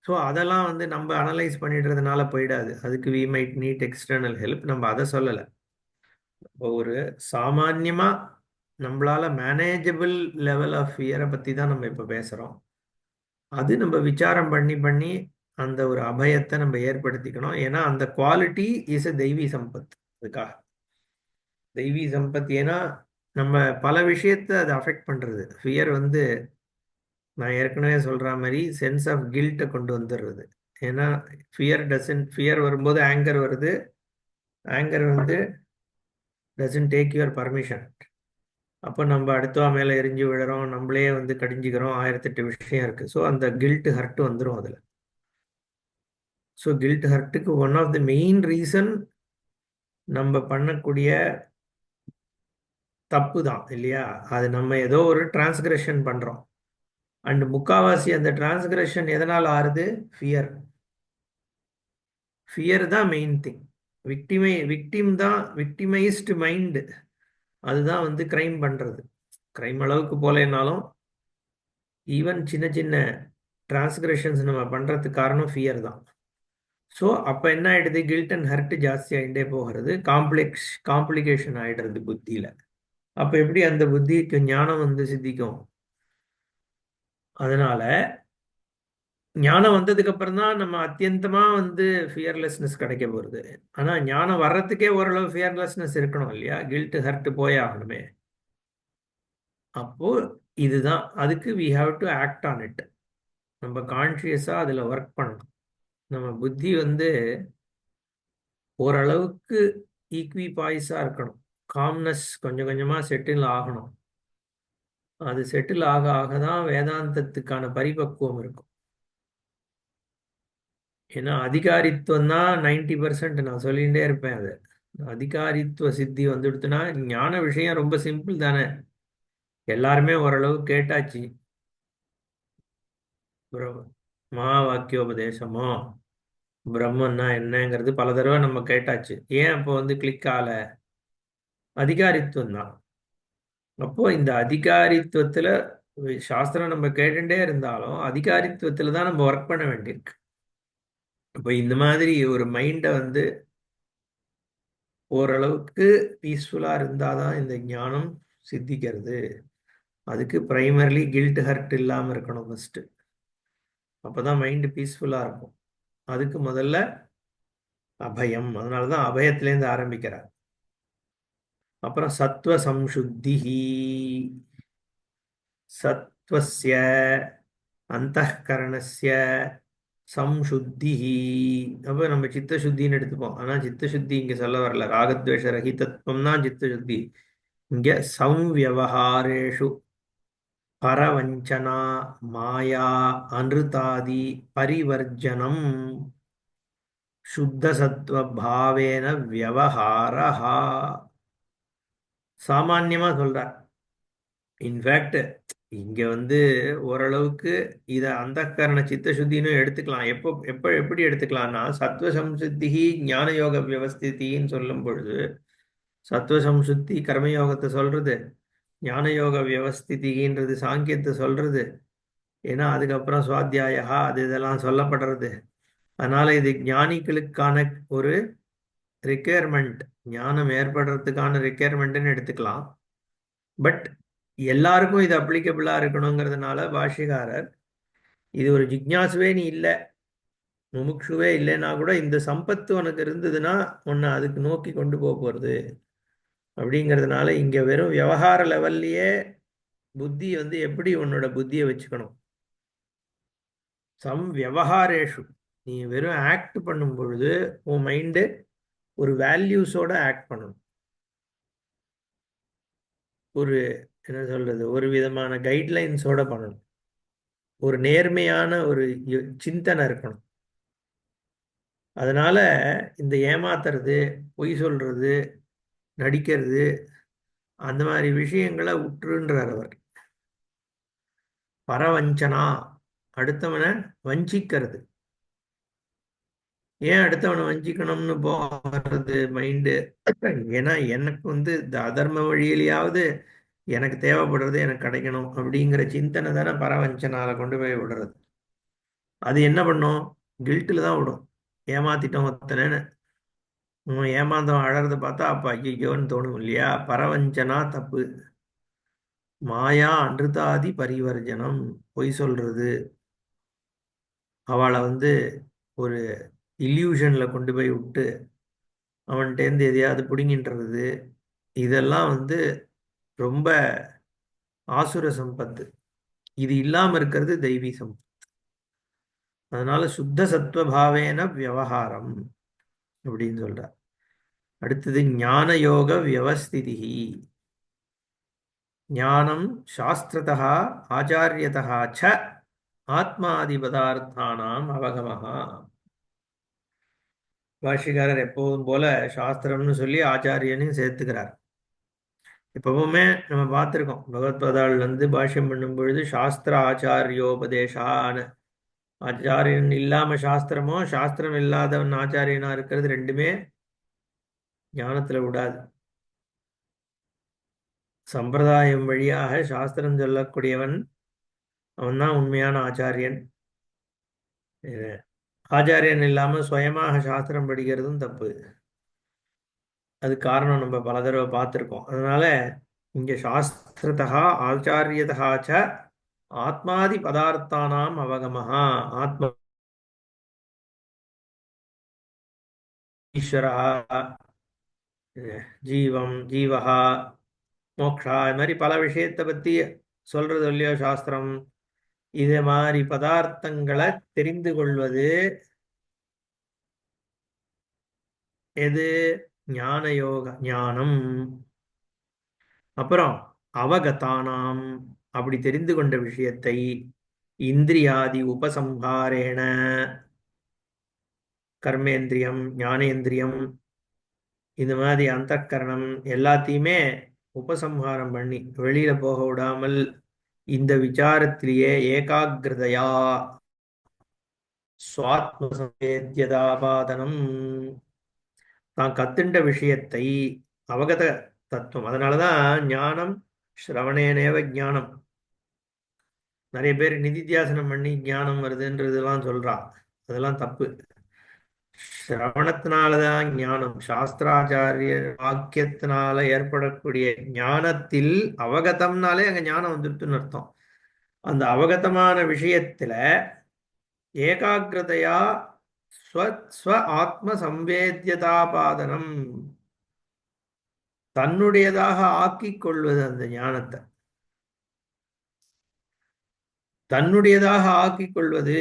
ஸோ அதெல்லாம் வந்து நம்ம அனலைஸ் பண்ணிடுறதுனால போயிடாது. அதுக்கு we might need external help. நம்ம அதை சொல்லலை. ஒரு சாமான்யமாக நம்மளால மேனேஜபிள் லெவல் ஆஃப் ஃபியரை பற்றி தான் நம்ம இப்போ பேசுகிறோம். அது நம்ம விசாரம் பண்ணி பண்ணி அந்த ஒரு அபயத்தை நம்ம ஏற்படுத்திக்கணும். ஏன்னா அந்த குவாலிட்டி இஸ் எ தெய்வீ சம்பத். அதுக்காக தெய்வீ சம்பத். ஏன்னா நம்ம பல விஷயத்தை அது அஃபெக்ட் பண்ணுறது. ஃபியர் வந்து நான் ஏற்கனவே சொல்கிற மாதிரி சென்ஸ் ஆஃப் கில்ட்டை கொண்டு வந்துடுறது. ஏன்னா ஃபியர் வரும்போது ஆங்கர் வருது. ஆங்கர் வந்து டசன்ட் டேக் யுவர் பர்மிஷன். அப்போ நம்ம அடுத்தவா மேலே எரிஞ்சு விழுறோம், நம்மளே வந்து கடிஞ்சிக்கிறோம், 1008 விஷயம் இருக்குது. ஸோ அந்த கில்ட் ஹர்ட் வந்துடும் அதில். ஸோ கில்ட் ஹர்ட்டுக்கு one of the main reason நம்ம பண்ணக்கூடிய தப்பு தான் இல்லையா? அது நம்ம ஏதோ ஒரு டிரான்ஸ்கிரஷன் பண்ணுறோம். அண்ட் முக்காவாசி அந்த டிரான்ஸ்கிரஷன் எதனால் ஆறுது? ஃபியர். ஃபியர் தான் மெயின் திங். விக்டிம் தான், விக்டிமைஸ்டு மைண்டு அதுதான் வந்து கிரைம் பண்ணுறது. கிரைம் அளவுக்கு போலேனாலும் ஈவன் சின்ன சின்ன டிரான்ஸ்கிரஷன்ஸ் நம்ம பண்ணுறதுக்கு காரணம் ஃபியர் தான். ஸோ அப்போ என்ன ஆகிடுது? கில்ட் அண்ட் ஹர்ட் ஜாஸ்தி ஆகிட்டே போகிறது. காம்ப்ளிகேஷன் ஆகிடுறது புத்தியில். அப்போ எப்படி அந்த புத்திக்கு ஞானம் வந்து சித்திக்கும்? அதனால ஞானம் வந்ததுக்கு அப்புறம் தான் நம்ம அத்தியந்தமா வந்து ஃபியர்லெஸ்னஸ் கிடைக்க போகிறது. ஆனால் ஞானம் வர்றதுக்கே ஓரளவு ஃபியர்லெஸ்னஸ் இருக்கணும் இல்லையா? கில்ட் ஹர்ட் போயே ஆகணுமே. அப்போ இதுதான் அதுக்கு we have to act on it. நம்ம கான்ஷியஸாக அதில் ஒர்க் பண்ணணும். நம்ம புத்தி வந்து ஓரளவுக்கு ஈக்விபாய்ஸாக இருக்கணும். காம்னஸ் கொஞ்சம் கொஞ்சமாக செட்டில் ஆகணும். அது செட்டில் ஆக ஆக தான் வேதாந்தத்துக்கான பரிபக்குவம் இருக்கும். ஏன்னா அதிகாரித்துவம் தான் 90%. நான் சொல்லிகிட்டே இருப்பேன். அது அதிகாரித்துவ சித்தி வந்துடுத்துனா ஞான விஷயம் ரொம்ப சிம்பிள் தானே. எல்லாருமே ஓரளவு கேட்டாச்சு. மகா வாக்கியோபதேசமோ பிரம்மன்னா என்னங்கிறது பல தடவை நம்ம கேட்டாச்சு. ஏன் அப்போ வந்து கிளிக் ஆகல? அதிகாரித்துவம் தான். அப்போ இந்த அதிகாரித்துவத்துல சாஸ்திரம் நம்ம கேட்டுட்டே இருந்தாலும் அதிகாரித்துவத்துல தான் நம்ம ஒர்க் பண்ண வேண்டியிருக்கு. இப்போ இந்த மாதிரி ஒரு மைண்டை வந்து ஓரளவுக்கு பீஸ்ஃபுல்லாக இருந்தால் தான் இந்த ஞானம் சித்திக்கிறது. அதுக்கு பிரைமர்லி கில்ட் ஹர்ட் இல்லாமல் இருக்கணும் ஃபஸ்ட்டு. அப்போ தான் மைண்டு பீஸ்ஃபுல்லாக இருக்கும். அதுக்கு முதல்ல அபயம். அதனால தான் அபயத்திலேருந்து ஆரம்பிக்கிறார். அப்புறம் சத்வ சம்சுத்தி. சத்வஸ்ய அந்தఃகரணஸ்ய சம்சுத்தி. அப்போ நம்ம சித்தசுத்தின்னு எடுத்துப்போம். ஆனால் சித்தசுத்தி இங்கே சொல்ல வரல. ராகத்வேஷ ரஹிதத்துவம் தான் சித்தசுத்தி. இங்கே சம்வியவஹாரேஷு பரவஞ்சனா மாயா அனிருதாதி பரிவர்ஜனம் சுத்த சத்வ பாவேன வியவஹாரஹா. சாமான்யமா சொல்றார். இன்ஃபேக்ட் இங்க வந்து ஓரளவுக்கு இதை அந்தःகரண சித்த சுத்தின்னு எடுத்துக்கலாம். எப்படி எடுத்துக்கலாம்னா சத்வ சம்சுத்தி ஞான யோக வியவஸ்தித்தின்னு சொல்லும் பொழுது சத்வ சம்சுத்தி கர்மயோகத்தை சொல்றது, ஞான யோக வியவஸ்திதின்றது சாங்கியத்தை சொல்றது. ஏன்னா அதுக்கப்புறம் சுவாத்தியாயா அது இதெல்லாம் சொல்லப்படுறது. அதனால இது ஞானிகளுக்கான ஒரு ரிக்குயர்மெண்ட், ஞானம் ஏற்படுறதுக்கான ரிக்குயர்மெண்ட்னு எடுத்துக்கலாம். பட் எல்லாருக்கும் இது அப்ளிகபிளா இருக்கணுங்கிறதுனால பாஷ்யக்காரர் இது ஒரு ஜிக்ஞாசுவே நீ இல்லை, முமுட்சுவே இல்லைன்னா கூட இந்த சம்பத்து உனக்கு இருந்ததுன்னா உன்னை அதுக்கு நோக்கி கொண்டு போக போகிறது அப்படிங்கிறதுனால இங்க வெறும் விவகார லெவல்லையே புத்தி வந்து எப்படி உன்னோட புத்தியை வச்சுக்கணும். சம் விவகாரேஷு நீ வெறும் ஆக்ட் பண்ணும் பொழுது உன் மைண்டு ஒரு வேல்யூஸோட ஆக்ட் பண்ணணும். ஒரு என்ன சொல்றது, ஒரு விதமான கைட்லைன்ஸோட பண்ணணும். ஒரு நேர்மையான ஒரு சிந்தனை இருக்கணும். அதனால இந்த ஏமாத்துறது, பொய் சொல்றது, நடிக்கிறது அந்த மாதிரி விஷயங்களை உற்றுன்றார் அவர். பரவஞ்சனா அடுத்தவனை வஞ்சிக்கிறது. ஏன் அடுத்தவனை வஞ்சிக்கணும்னு போகிறது மைண்டு? ஏன்னா எனக்கு இந்த அதர்ம வழியிலேயாவது எனக்கு தேவைப்படுறது எனக்கு கிடைக்கணும் அப்படிங்கிற சிந்தனை தானே பரவஞ்சனால கொண்டு போய் விடுறது. அது என்ன பண்ணும்? கில்ட்டில் தான் விடும். ஏமாத்திட்டோம் ஒருத்தனேன்னு. ஏமாந்தவன் அழறத பார்த்தா அப்ப ஐயோன்னு தோணும் இல்லையா? பரவஞ்சனா தப்பு. மாயா அன்றுதாதி பரிவர்ஜனம். பொய் சொல்றது, அவளை ஒரு இல்யூஷன்ல கொண்டு போய் விட்டு அவன்கிட்டேருந்து எதையாவது பிடுங்கின்றது, இதெல்லாம் ரொம்ப ஆசுர சம்பத்து. இது இல்லாம இருக்கிறது தெய்வீ சம்பத்து. அதனால சுத்த சத்வபாவேன விவகாரம் அப்படின்னு சொல்றார். அடுத்தது ஞான யோக வியவஸ்திதி. ஞானம் சாஸ்திரதா ஆச்சாரியதா ச ஆத்மாதி பதார்த்தானாம் அவகமஹா. பாஷிகாரர் எப்போதும் போல சாஸ்திரம்னு சொல்லி ஆச்சாரியனையும் சேர்த்துக்கிறார். எப்பவுமே நம்ம பார்த்துருக்கோம், பகவத்பாதாள் பாஷ்யம் பண்ணும் பொழுது சாஸ்திர ஆச்சாரியோபதேசான்னு. ஆச்சாரியன் இல்லாம சாஸ்திரமோ, சாஸ்திரம் இல்லாதவன் ஆச்சாரியனா இருக்கிறது ரெண்டுமே ஞானத்துல விடாது. சம்பிரதாயம் வழியாக சாஸ்திரம் சொல்லக்கூடியவன் அவன்தான் உண்மையான ஆச்சாரியன். ஆச்சாரியன் இல்லாம சுயமாக சாஸ்திரம் படிக்கிறதும் தப்பு. அது காரணம் நம்ம பல தடவை பார்த்துருக்கோம். அதனால இங்க சாஸ்திரதா ஆச்சாரியதா ச ஆத்மாதி பதார்த்தானாம் அவகமஹா. ஆத்மா ஈஸ்வரா, ஜீவம் ஜீவஹா, மோக்ஷா, இது மாதிரி பல விஷயத்தை பத்தி சொல்றது இல்லையோ சாஸ்திரம். இது மாதிரி பதார்த்தங்களை தெரிந்து கொள்வது எது? ஞான யோக ஞானம். அப்புறம் அவகதானாம், அப்படி தெரிந்து கொண்ட விஷயத்தை இந்திரியாதி உபசம்ஹாரேண, கர்மேந்திரியம் ஞானேந்திரியம் இது மாதிரி அந்தக்கரணம் எல்லாத்தையுமே உபசம்ஹாரம் பண்ணி வெளியில போக விடாமல் இந்த விசாரத்திலேயே ஏகாகிரதையா சுவாத்மசம்வேத்யதாபாதனம், தான் கத்துண்ட விஷயத்தை அவகத தத்துவம். அதனாலதான் ஞானம் ஸ்ரவணேனேவ ஞானம். நிறைய பேர் நிதித்தியாசனம் பண்ணி ஞானம் வருதுன்றதெல்லாம் சொல்றா. அதெல்லாம் தப்பு. சிரவணத்தினாலதான் ஞானம். சாஸ்திராச்சாரிய வாக்கியத்தினால ஏற்படக்கூடிய ஞானத்தில் அவகதம்னாலே அங்க ஞானம் வந்துருத்துன்னு அர்த்தம். அந்த அவகதமான விஷயத்துல ஏகாகிரதையா ஸ்வ ஆத்ம சம்வேத்யதாபாதனம், தன்னுடையதாக ஆக்கிக் கொள்வது. அந்த ஞானத்தை தன்னுடையதாக ஆக்கிக் கொள்வது.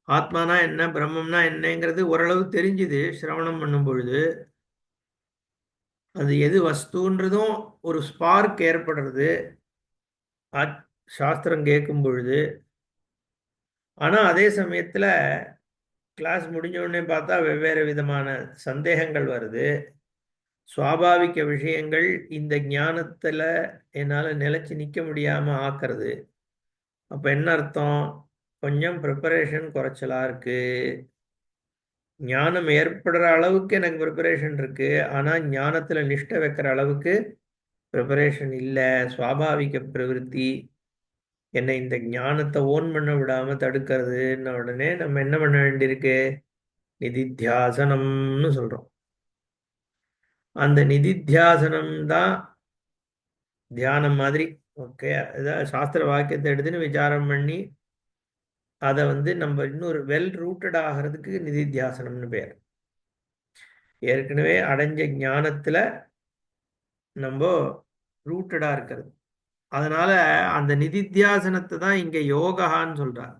ஆத்மானா என்ன, பிரம்மம்னா என்னங்கிறது ஓரளவு தெரிஞ்சுது சிரவணம் பண்ணும் பொழுது. அது எது வஸ்துன்றதும் ஒரு ஸ்பார்க் ஏற்படுறது சாஸ்திரம் கேட்கும் பொழுது. ஆனா அதே சமயத்துல கிளாஸ் முடிஞ்ச உடனே பார்த்தா வெவ்வேறு விதமான சந்தேகங்கள் வருது. சுவாபாவிக விஷயங்கள் இந்த ஞானத்துல என்னால நிலைச்சு நிக்க முடியாம ஆக்குறது. அப்ப என்ன அர்த்தம்? கொஞ்சம் ப்ரிப்பரேஷன் குறைச்சலா இருக்கு. ஞானம் ஏற்படுற அளவுக்கு எனக்கு ப்ரிப்பரேஷன் இருக்கு, ஆனா ஞானத்துல நிஷ்டை வைக்கிற அளவுக்கு ப்ரிப்பரேஷன் இல்லை. சுவாபாவிக பிரவிற்த்தி என்னை இந்த ஞானத்தை ஓன் பண்ண விடாம தடுக்கிறதுன்ன உடனே நம்ம என்ன பண்ண வேண்டியிருக்கு? நிதித்தியாசனம்னு சொல்றோம். அந்த நிதித்தியாசனம் தான் தியானம் மாதிரி. ஓகே, அதாவது சாஸ்திர வாக்கியத்தை எடுத்துன்னு விசாரம் பண்ணி அதை நம்ம இன்னொரு வெல் ரூட்டட் ஆகிறதுக்கு நிதித்தியாசனம்னு பேர். ஏற்கனவே அடைஞ்ச ஞானத்துல நம்ம ரூட்டடா இருக்கிறது. அதனால அந்த நிதித்தியாசனத்தை தான் இங்க யோகான்னு சொல்றார்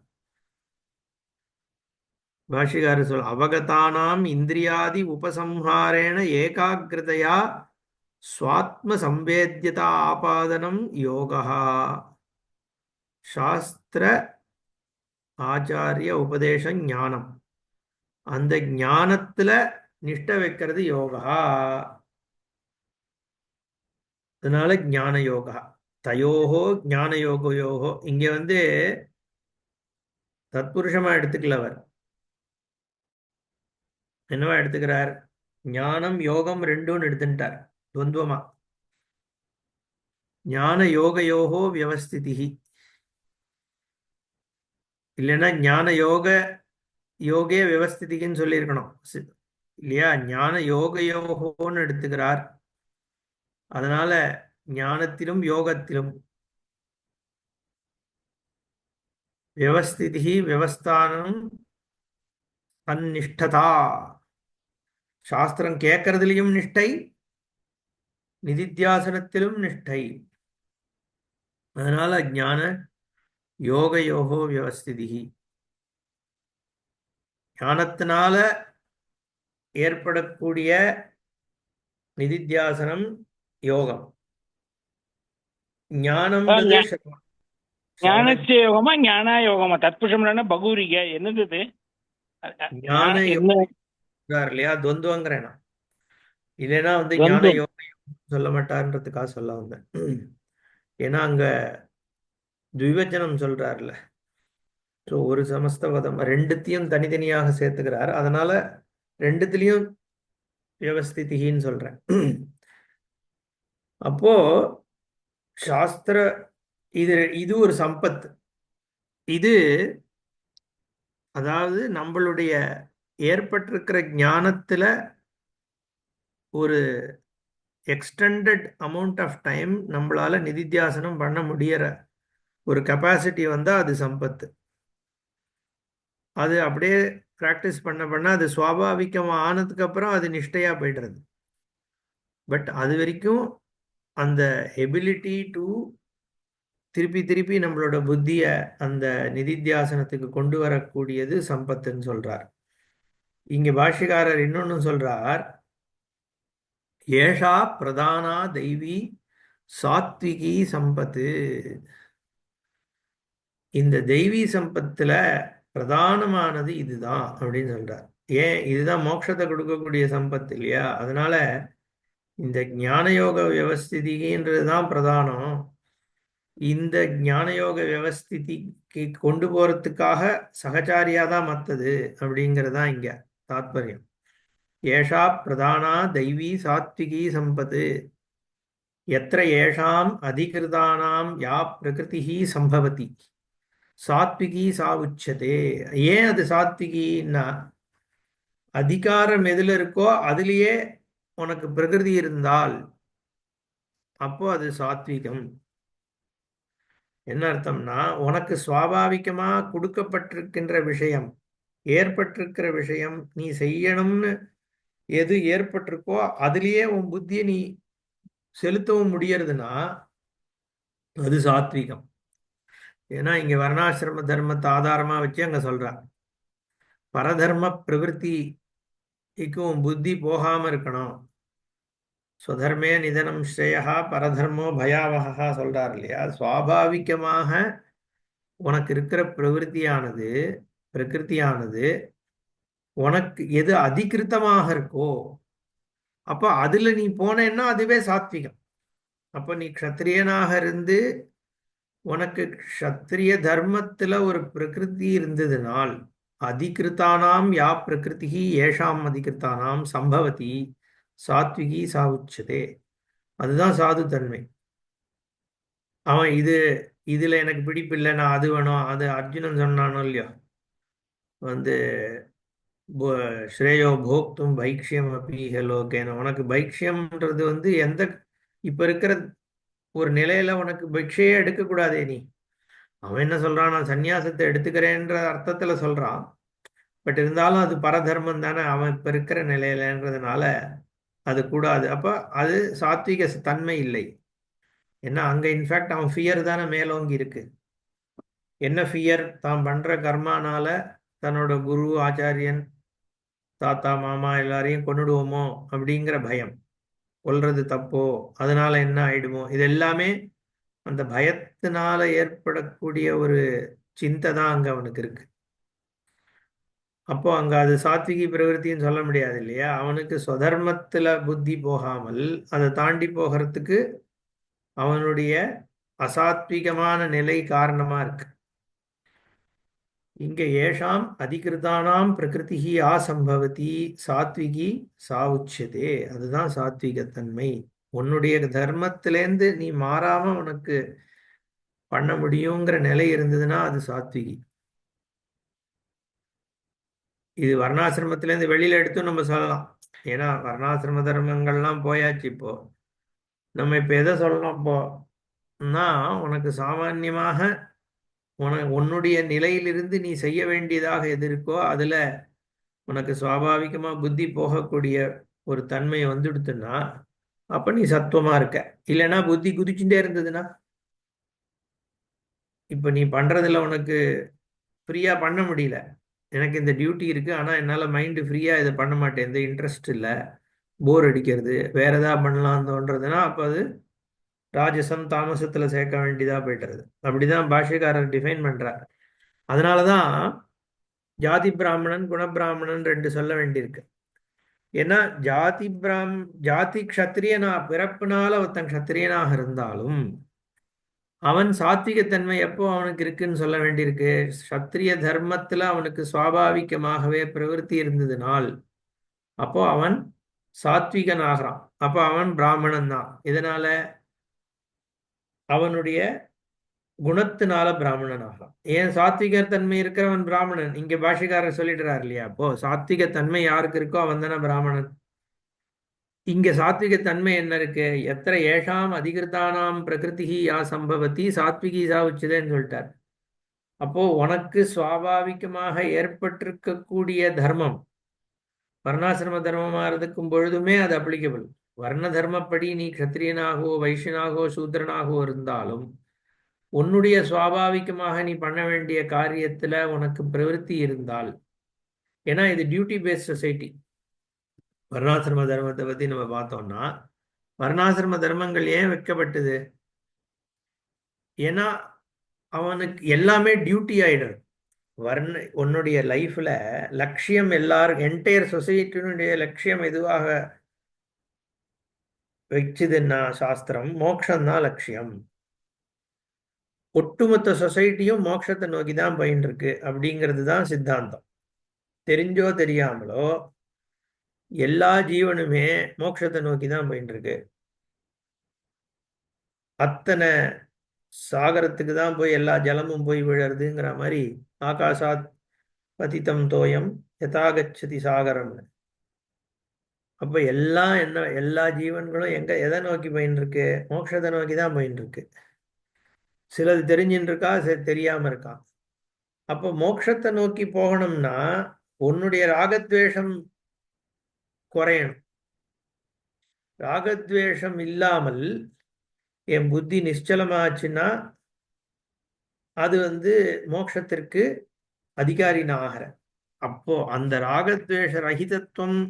பாஷிகாரர். அவகதானாம் இந்திரியாதி உபசம்ஹாரேண ஏகாகிரதையா ஸ்வாத்ம சம்வேத்யதா ஆபாதனம் யோகா. சாஸ்திர ஆச்சாரிய உபதேச ஞானம், அந்த ஞானத்துல நிஷ்ட வைக்கிறது யோகா. அதனால ஞான யோகா தயோகோ ஞான யோகயோகோ. இங்க தத்புருஷமா எடுத்துக்கல அவர். என்னவா எடுத்துக்கிறார்? ஞானம் யோகம் ரெண்டும் எடுத்துட்டார் துவந்துவமா. ஞான யோகயோகோ வியவஸ்திதிஹி, இல்லைன்னா ஞான யோக யோகே வியவஸ்திதின்னு சொல்லியிருக்கணும் இல்லையா? ஞான யோகயோகோன்னு எடுத்துக்கிறார். அதனால ஞானத்திலும் யோகத்திலும் வியவஸ்திதிஹி வியவஸ்தானம் தன்னிஷ்டதா. சாஸ்திரம் கேட்கறதுலயும் நிஷ்டை, நிதித்தியாசனத்திலும் நிஷ்டை. அதனால ஞான யோகயோகோ வியவஸ்திதிஹி, ஞானத்தினால ஏற்படக்கூடிய நிதித்தியாசனம் யோகம். ஞானம்ன்றது ஞானச்ச யோகமா ஞானா யோகமா? தத்புருஷம்னா பகூரிக என்னது இது? ஞான என்ன யோகம் இல்லையா? துவந்துவங்கிறேன். இல்லைன்னா ஞான துவந்தம்? யோகம் சொல்ல மாட்டார்ன்றதுக்காக சொல்ல வந்தேன். ஏன்னா அங்க துவிவச்சனம் சொல்றாருல. ஸோ ஒரு சமஸ்தபதம் ரெண்டுத்தையும் தனித்தனியாக சேர்த்துக்கிறார். அதனால ரெண்டுத்திலையும் வியவஸ்திதின்னு சொல்றேன். அப்போ சாஸ்திர இது இது ஒரு சம்பத். இது அதாவது நம்மளுடைய ஏற்பட்டிருக்கிற ஞானத்துல ஒரு எக்ஸ்டெண்டட் அமௌண்ட் ஆஃப் டைம் நம்மளால நிதித்தியாசனம் பண்ண முடியற ஒரு கெப்பாசிட்டி வந்தா அது சம்பத்து. அது அப்படியே ப்ராக்டிஸ் பண்ண பண்ண அது சுவாபாவிகமா ஆனதுக்கு அப்புறம் அது நிஷ்டையா போயிடுறது. பட் அது வரைக்கும் அந்த எபிலிட்டி டு திருப்பி திருப்பி நம்மளோட புத்திய அந்த நிதித்தியாசனத்துக்கு கொண்டு வரக்கூடியது சம்பத்துன்னு சொல்றார். இங்க பாஷ்யக்காரர் இன்னொன்னு சொல்றார், ஏஷா பிரதானா தெய்வீ சாத்விகி சம்பத்து. இந்த தெய்வீ சம்பத்துல பிரதானமானது இதுதான் அப்படின்னு சொல்றார். ஏன்? இதுதான் மோட்சத்தை கொடுக்கக்கூடிய சம்பத்து இல்லையா? அதனால இந்த ஞானயோக வியவஸ்திதின்றது தான் பிரதானம். இந்த ஞானயோக வியவஸ்திதிக்கு கொண்டு போறதுக்காக சகச்சாரியா தான் மத்தது அப்படிங்கிறது தான் இங்க தாத்பரியம். ஏஷா பிரதானா தெய்வீ சாத்விகி சம்பத்து எத்திர ஏஷாம் அதிகிருதானாம் யா பிரகிருதி சம்பவதி சாத்விகி சா உச்சதே. ஏன் அது சாத்விகின்னா, அதிகாரம் எதுல இருக்கோ அதுலயே உனக்கு பிரகிருதி இருந்தால் அப்போ அது சாத்விகம். என்ன அர்த்தம்னா, உனக்கு சுவாபாவிகமா கொடுக்கப்பட்டிருக்கின்ற விஷயம், ஏற்பட்டிருக்கிற விஷயம், நீ செய்யணும்னு எது ஏற்பட்டிருக்கோ அதுலயே உன் புத்தியை நீ செலுத்தவும் முடியறதுன்னா அது சாத்விகம். ஏன்னா இங்க வர்ணாசிரம தர்மத்தை ஆதாரமா வச்சு அங்க சொல்றான், பரதர்ம பிரவருத்திக்கும் உன் புத்தி போகாம இருக்கணும். ஸ்வதர்மே நிதனம் ஸ்ரேயா பரதர்மோ பயாவகா சொல்றார் இல்லையா? சுவாபாவிகமாக உனக்கு இருக்கிற பிரகிருதியானது உனக்கு எது அதிகிருத்தமாக இருக்கோ அப்போ அதுல நீ போனேன்னா அதுவே சாத்விகம். அப்போ நீ க்ஷத்திரியனாக இருந்து உனக்கு க்ஷத்திரிய தர்மத்துல ஒரு பிரகிருதி இருந்ததுனால் அதிகிருத்தானாம் யா பிரகிருதி ஏஷாம் அதிகிருத்தானாம் சம்பவதி சாத்விகி சா உச்சதே. அதுதான் சாது தன்மை. அவன் இதுல எனக்கு பிடிப்பில்லை, நான் அது வேணும், அது அர்ஜுனன் சொன்னானோ இல்லையோ, வந்து ஸ்ரேயோ போக்தும் பைக்ஷியம் அப்பீக லோகேன. உனக்கு பைக்ஷியம்ன்றது எந்த இப்ப இருக்கிற ஒரு நிலையில உனக்கு பிக்ஷையே எடுக்கக்கூடாதே நீ. அவன் என்ன சொல்றான், நான் சந்நியாசத்தை எடுத்துக்கிறேன்ற அர்த்தத்துல சொல்றான். பட் இருந்தாலும் அது பரதர்மம் தானே அவன் இப்ப இருக்கிற நிலையிலன்றதுனால அது கூடாது. அப்ப அது சாத்விக தன்மை இல்லை. ஏன்னா அங்க இன்ஃபேக்ட் அவன் ஃபியர் தானே மேலோங்கி இருக்கு. என்ன ஃபியர்? தான் பண்ற கர்மானால தன்னோட குரு ஆச்சாரியன் தாத்தா மாமா எல்லாரையும் கொன்னுடுவோமோ அப்படிங்கிற பயம். கொல்றது தப்போ, அதனால என்ன ஆயிடுமோ, இது எல்லாமே அந்த பயத்தினால ஏற்படக்கூடிய ஒரு சிந்தை தான் அங்க அவனுக்கு இருக்கு. அப்போ அங்க அது சாத்விகி பிரவருத்தின்னு சொல்ல முடியாது இல்லையா? அவனுக்கு ஸ்வதர்மத்துல புத்தி போகாமல் அதை தாண்டி போகிறதுக்கு அவனுடைய அசாத்விகமான நிலை காரணமா இருக்கு. இங்க ஏஷாம் அதிகிருதானாம் பிரகிருதி ஆசம்பவதி சாத்விகி சா உச்சியதே. அதுதான் சாத்விகத்தன்மை. உன்னுடைய தர்மத்திலேந்து நீ மாறாம உனக்கு பண்ண முடியுங்கிற நிலை இருந்ததுன்னா அது சாத்விகி. இது வர்ணாசிரமத்திலேருந்து வெளியில எடுத்து நம்ம சொல்லலாம். ஏன்னா வர்ணாசிரம தர்மங்கள்லாம் போயாச்சு. இப்போ நம்ம இப்ப எதை சொல்லலாம் இப்போனா, உனக்கு சாமான்யமாக உன்னுடைய நிலையிலிருந்து நீ செய்ய வேண்டியதாக எது இருக்கோ அதுல உனக்கு சுவாபாவிகமா புத்தி போகக்கூடிய ஒரு தன்மை வந்துடுத்துன்னா அப்ப நீ சத்துவமா இருக்க. இல்லைன்னா புத்தி குதிச்சுட்டே இருந்ததுன்னா, இப்ப நீ பண்றதுல உனக்கு ஃப்ரீயா பண்ண முடியல. எனக்கு இந்த டியூட்டி இருக்கு, ஆனா என்னால மைண்டு ஃப்ரீயா இதை பண்ண மாட்டேன், இந்த இன்ட்ரெஸ்ட் இல்லை, போர் அடிக்கிறது, வேற ஏதாவது பண்ணலாம் தோன்றதுன்னா அப்ப அது ராஜசம் தாமசத்துல சேர்க்க வேண்டியதா போயிட்டுறது. அப்படிதான் பாஷ்யக்காரர் டிஃபைன் பண்றார். அதனாலதான் ஜாதி பிராமணன் குணபிராமணன் ரெண்டு சொல்ல வேண்டியிருக்கு. ஏன்னா ஜாதி க்ஷத்திரியனா பிறப்புனால ஒருத்தன் க்ஷத்திரியனாக இருந்தாலும் அவன் சாத்விகத்தன்மை எப்போ அவனுக்கு இருக்குன்னு சொல்ல வேண்டியிருக்கு. சத்திரிய தர்மத்துல அவனுக்கு சுவாபாவிகமாகவே பிரவருத்தி இருந்ததுனால் அப்போ அவன் சாத்விகன் ஆகிறான். அப்போ அவன் பிராமணன் தான். இதனால அவனுடைய குணத்தினால பிராமணன் ஆகலாம். ஏன் சாத்விக தன்மை இருக்கிறவன் பிராமணன்? இங்க பாஷிகாரர் சொல்லிடுறாரு இல்லையா? அப்போ சாத்விக தன்மை யாருக்கு இருக்கோ அவன் தானே பிராமணன். இங்க சாத்விக தன்மை என்ன இருக்கு? எத்தனை ஏஷாம் அதிகிருதானாம் பிரகிருதி யா சம்பவத்தி சாத்விகி சா உச்சிதேன்னு சொல்லிட்டார். அப்போ உனக்கு சுவாபாவிகமாக ஏற்பட்டிருக்கக்கூடிய தர்மம் வர்ணாசிரம தர்மமா இருக்கும் பொழுதுமே அது அப்ளிகபிள். வர்ண தர்மப்படி நீ கத்திரியனாகவோ வைஷ்யனாகவோ சூத்திரனாகவோ இருந்தாலும் உன்னுடைய சுவாபாவிகமாக நீ பண்ண வேண்டிய காரியத்துல உனக்கு பிரவருத்தி இருந்தால், ஏன்னா இது டியூட்டி பேஸ்ட் சொசைட்டி. வர்ணாசிரம தர்மத்தை பத்தி நம்ம பார்த்தோம்னா, வர்ணாசிரம தர்மங்கள் ஏன் வைக்கப்பட்டது? ஏன்னா அவனுக்கு எல்லாமே டியூட்டி ஆயிடும். உன்னுடைய லைஃப்ல லட்சியம் எல்லாரும் என்டையர் சொசைட்டினுடைய லட்சியம் எதுவாக வச்சுதுன்னா சாஸ்திரம் மோட்சம்தான் லட்சியம். ஒட்டுமொத்த சொசைட்டியும் மோட்சத்தை நோக்கி தான் போயின்னு இருக்கு அப்படிங்கிறது தான் சித்தாந்தம். தெரிஞ்சோ தெரியாமலோ எல்லா ஜீவனுமே மோட்சத்தை நோக்கி தான் போயிட்டு இருக்கு. அத்தனை சாகரத்துக்கு தான் போய் எல்லா ஜலமும் போய் விழறதுங்கிற மாதிரி ஆகாசாத் பதித்தம் தோயம் யதாகச்சதி சாகரம். அப்ப எல்லாம் என்ன, எல்லா ஜீவன்களும் எதை நோக்கி போயின்னு இருக்கு? மோட்சத்தை நோக்கி தான் போயின்னு இருக்கு. சிலது தெரிஞ்சுட்டு இருக்கா, தெரியாம இருக்கா. அப்போ மோட்சத்தை நோக்கி போகணும்னா உன்னுடைய ராகத்வேஷம் குறையணும். ராகத்வேஷம் இல்லாமல் என் புத்தி நிச்சலமாச்சுன்னா அது மோட்சத்திற்கு அதிகாரி நான் ஆகிறேன். அப்போ அந்த ராகத்வேஷ ரஹிதத்துவம்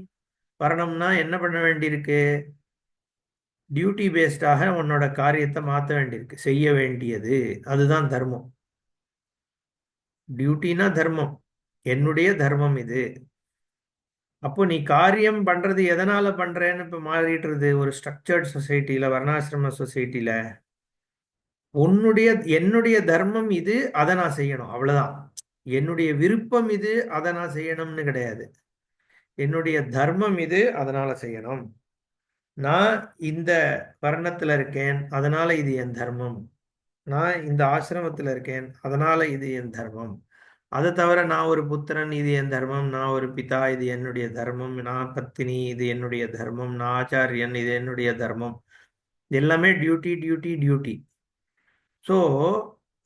வரணும்னா என்ன பண்ண வேண்டியிருக்கு? டியூட்டி பேஸ்டாக உன்னோட காரியத்தை மாற்ற வேண்டியிருக்கு, செய்ய வேண்டியது. அதுதான் தர்மம். டியூட்டினா தர்மம், என்னுடைய தர்மம் இது. அப்போ நீ காரியம் பண்றது எதனால பண்றேன்னு இப்ப மாறிடுறது. ஒரு ஸ்ட்ரக்சர்ட் சொசைட்டில, வர்ணாசிரம சொசைட்டில என்னுடைய தர்மம் இது, அதை நான் செய்யணும், அவ்வளவுதான். என்னுடைய விருப்பம் இது, அதை நான் செய்யணும்னு கிடையாது. என்னுடைய தர்மம் இது, அதனால செய்யணும். நான் இந்த வர்ணத்துல இருக்கேன், அதனால இது என் தர்மம். நான் இந்த ஆசிரமத்துல இருக்கேன், அதனால இது என் தர்மம். அதை தவிர நான் ஒரு புத்திரன், இது என் தர்மம். நான் ஒரு பிதா, இது என்னுடைய தர்மம். நான் பத்தினி, இது என்னுடைய தர்மம். நான் ஆச்சாரியன், இது என்னுடைய தர்மம். எல்லாமே டியூட்டி டியூட்டி டியூட்டி. ஸோ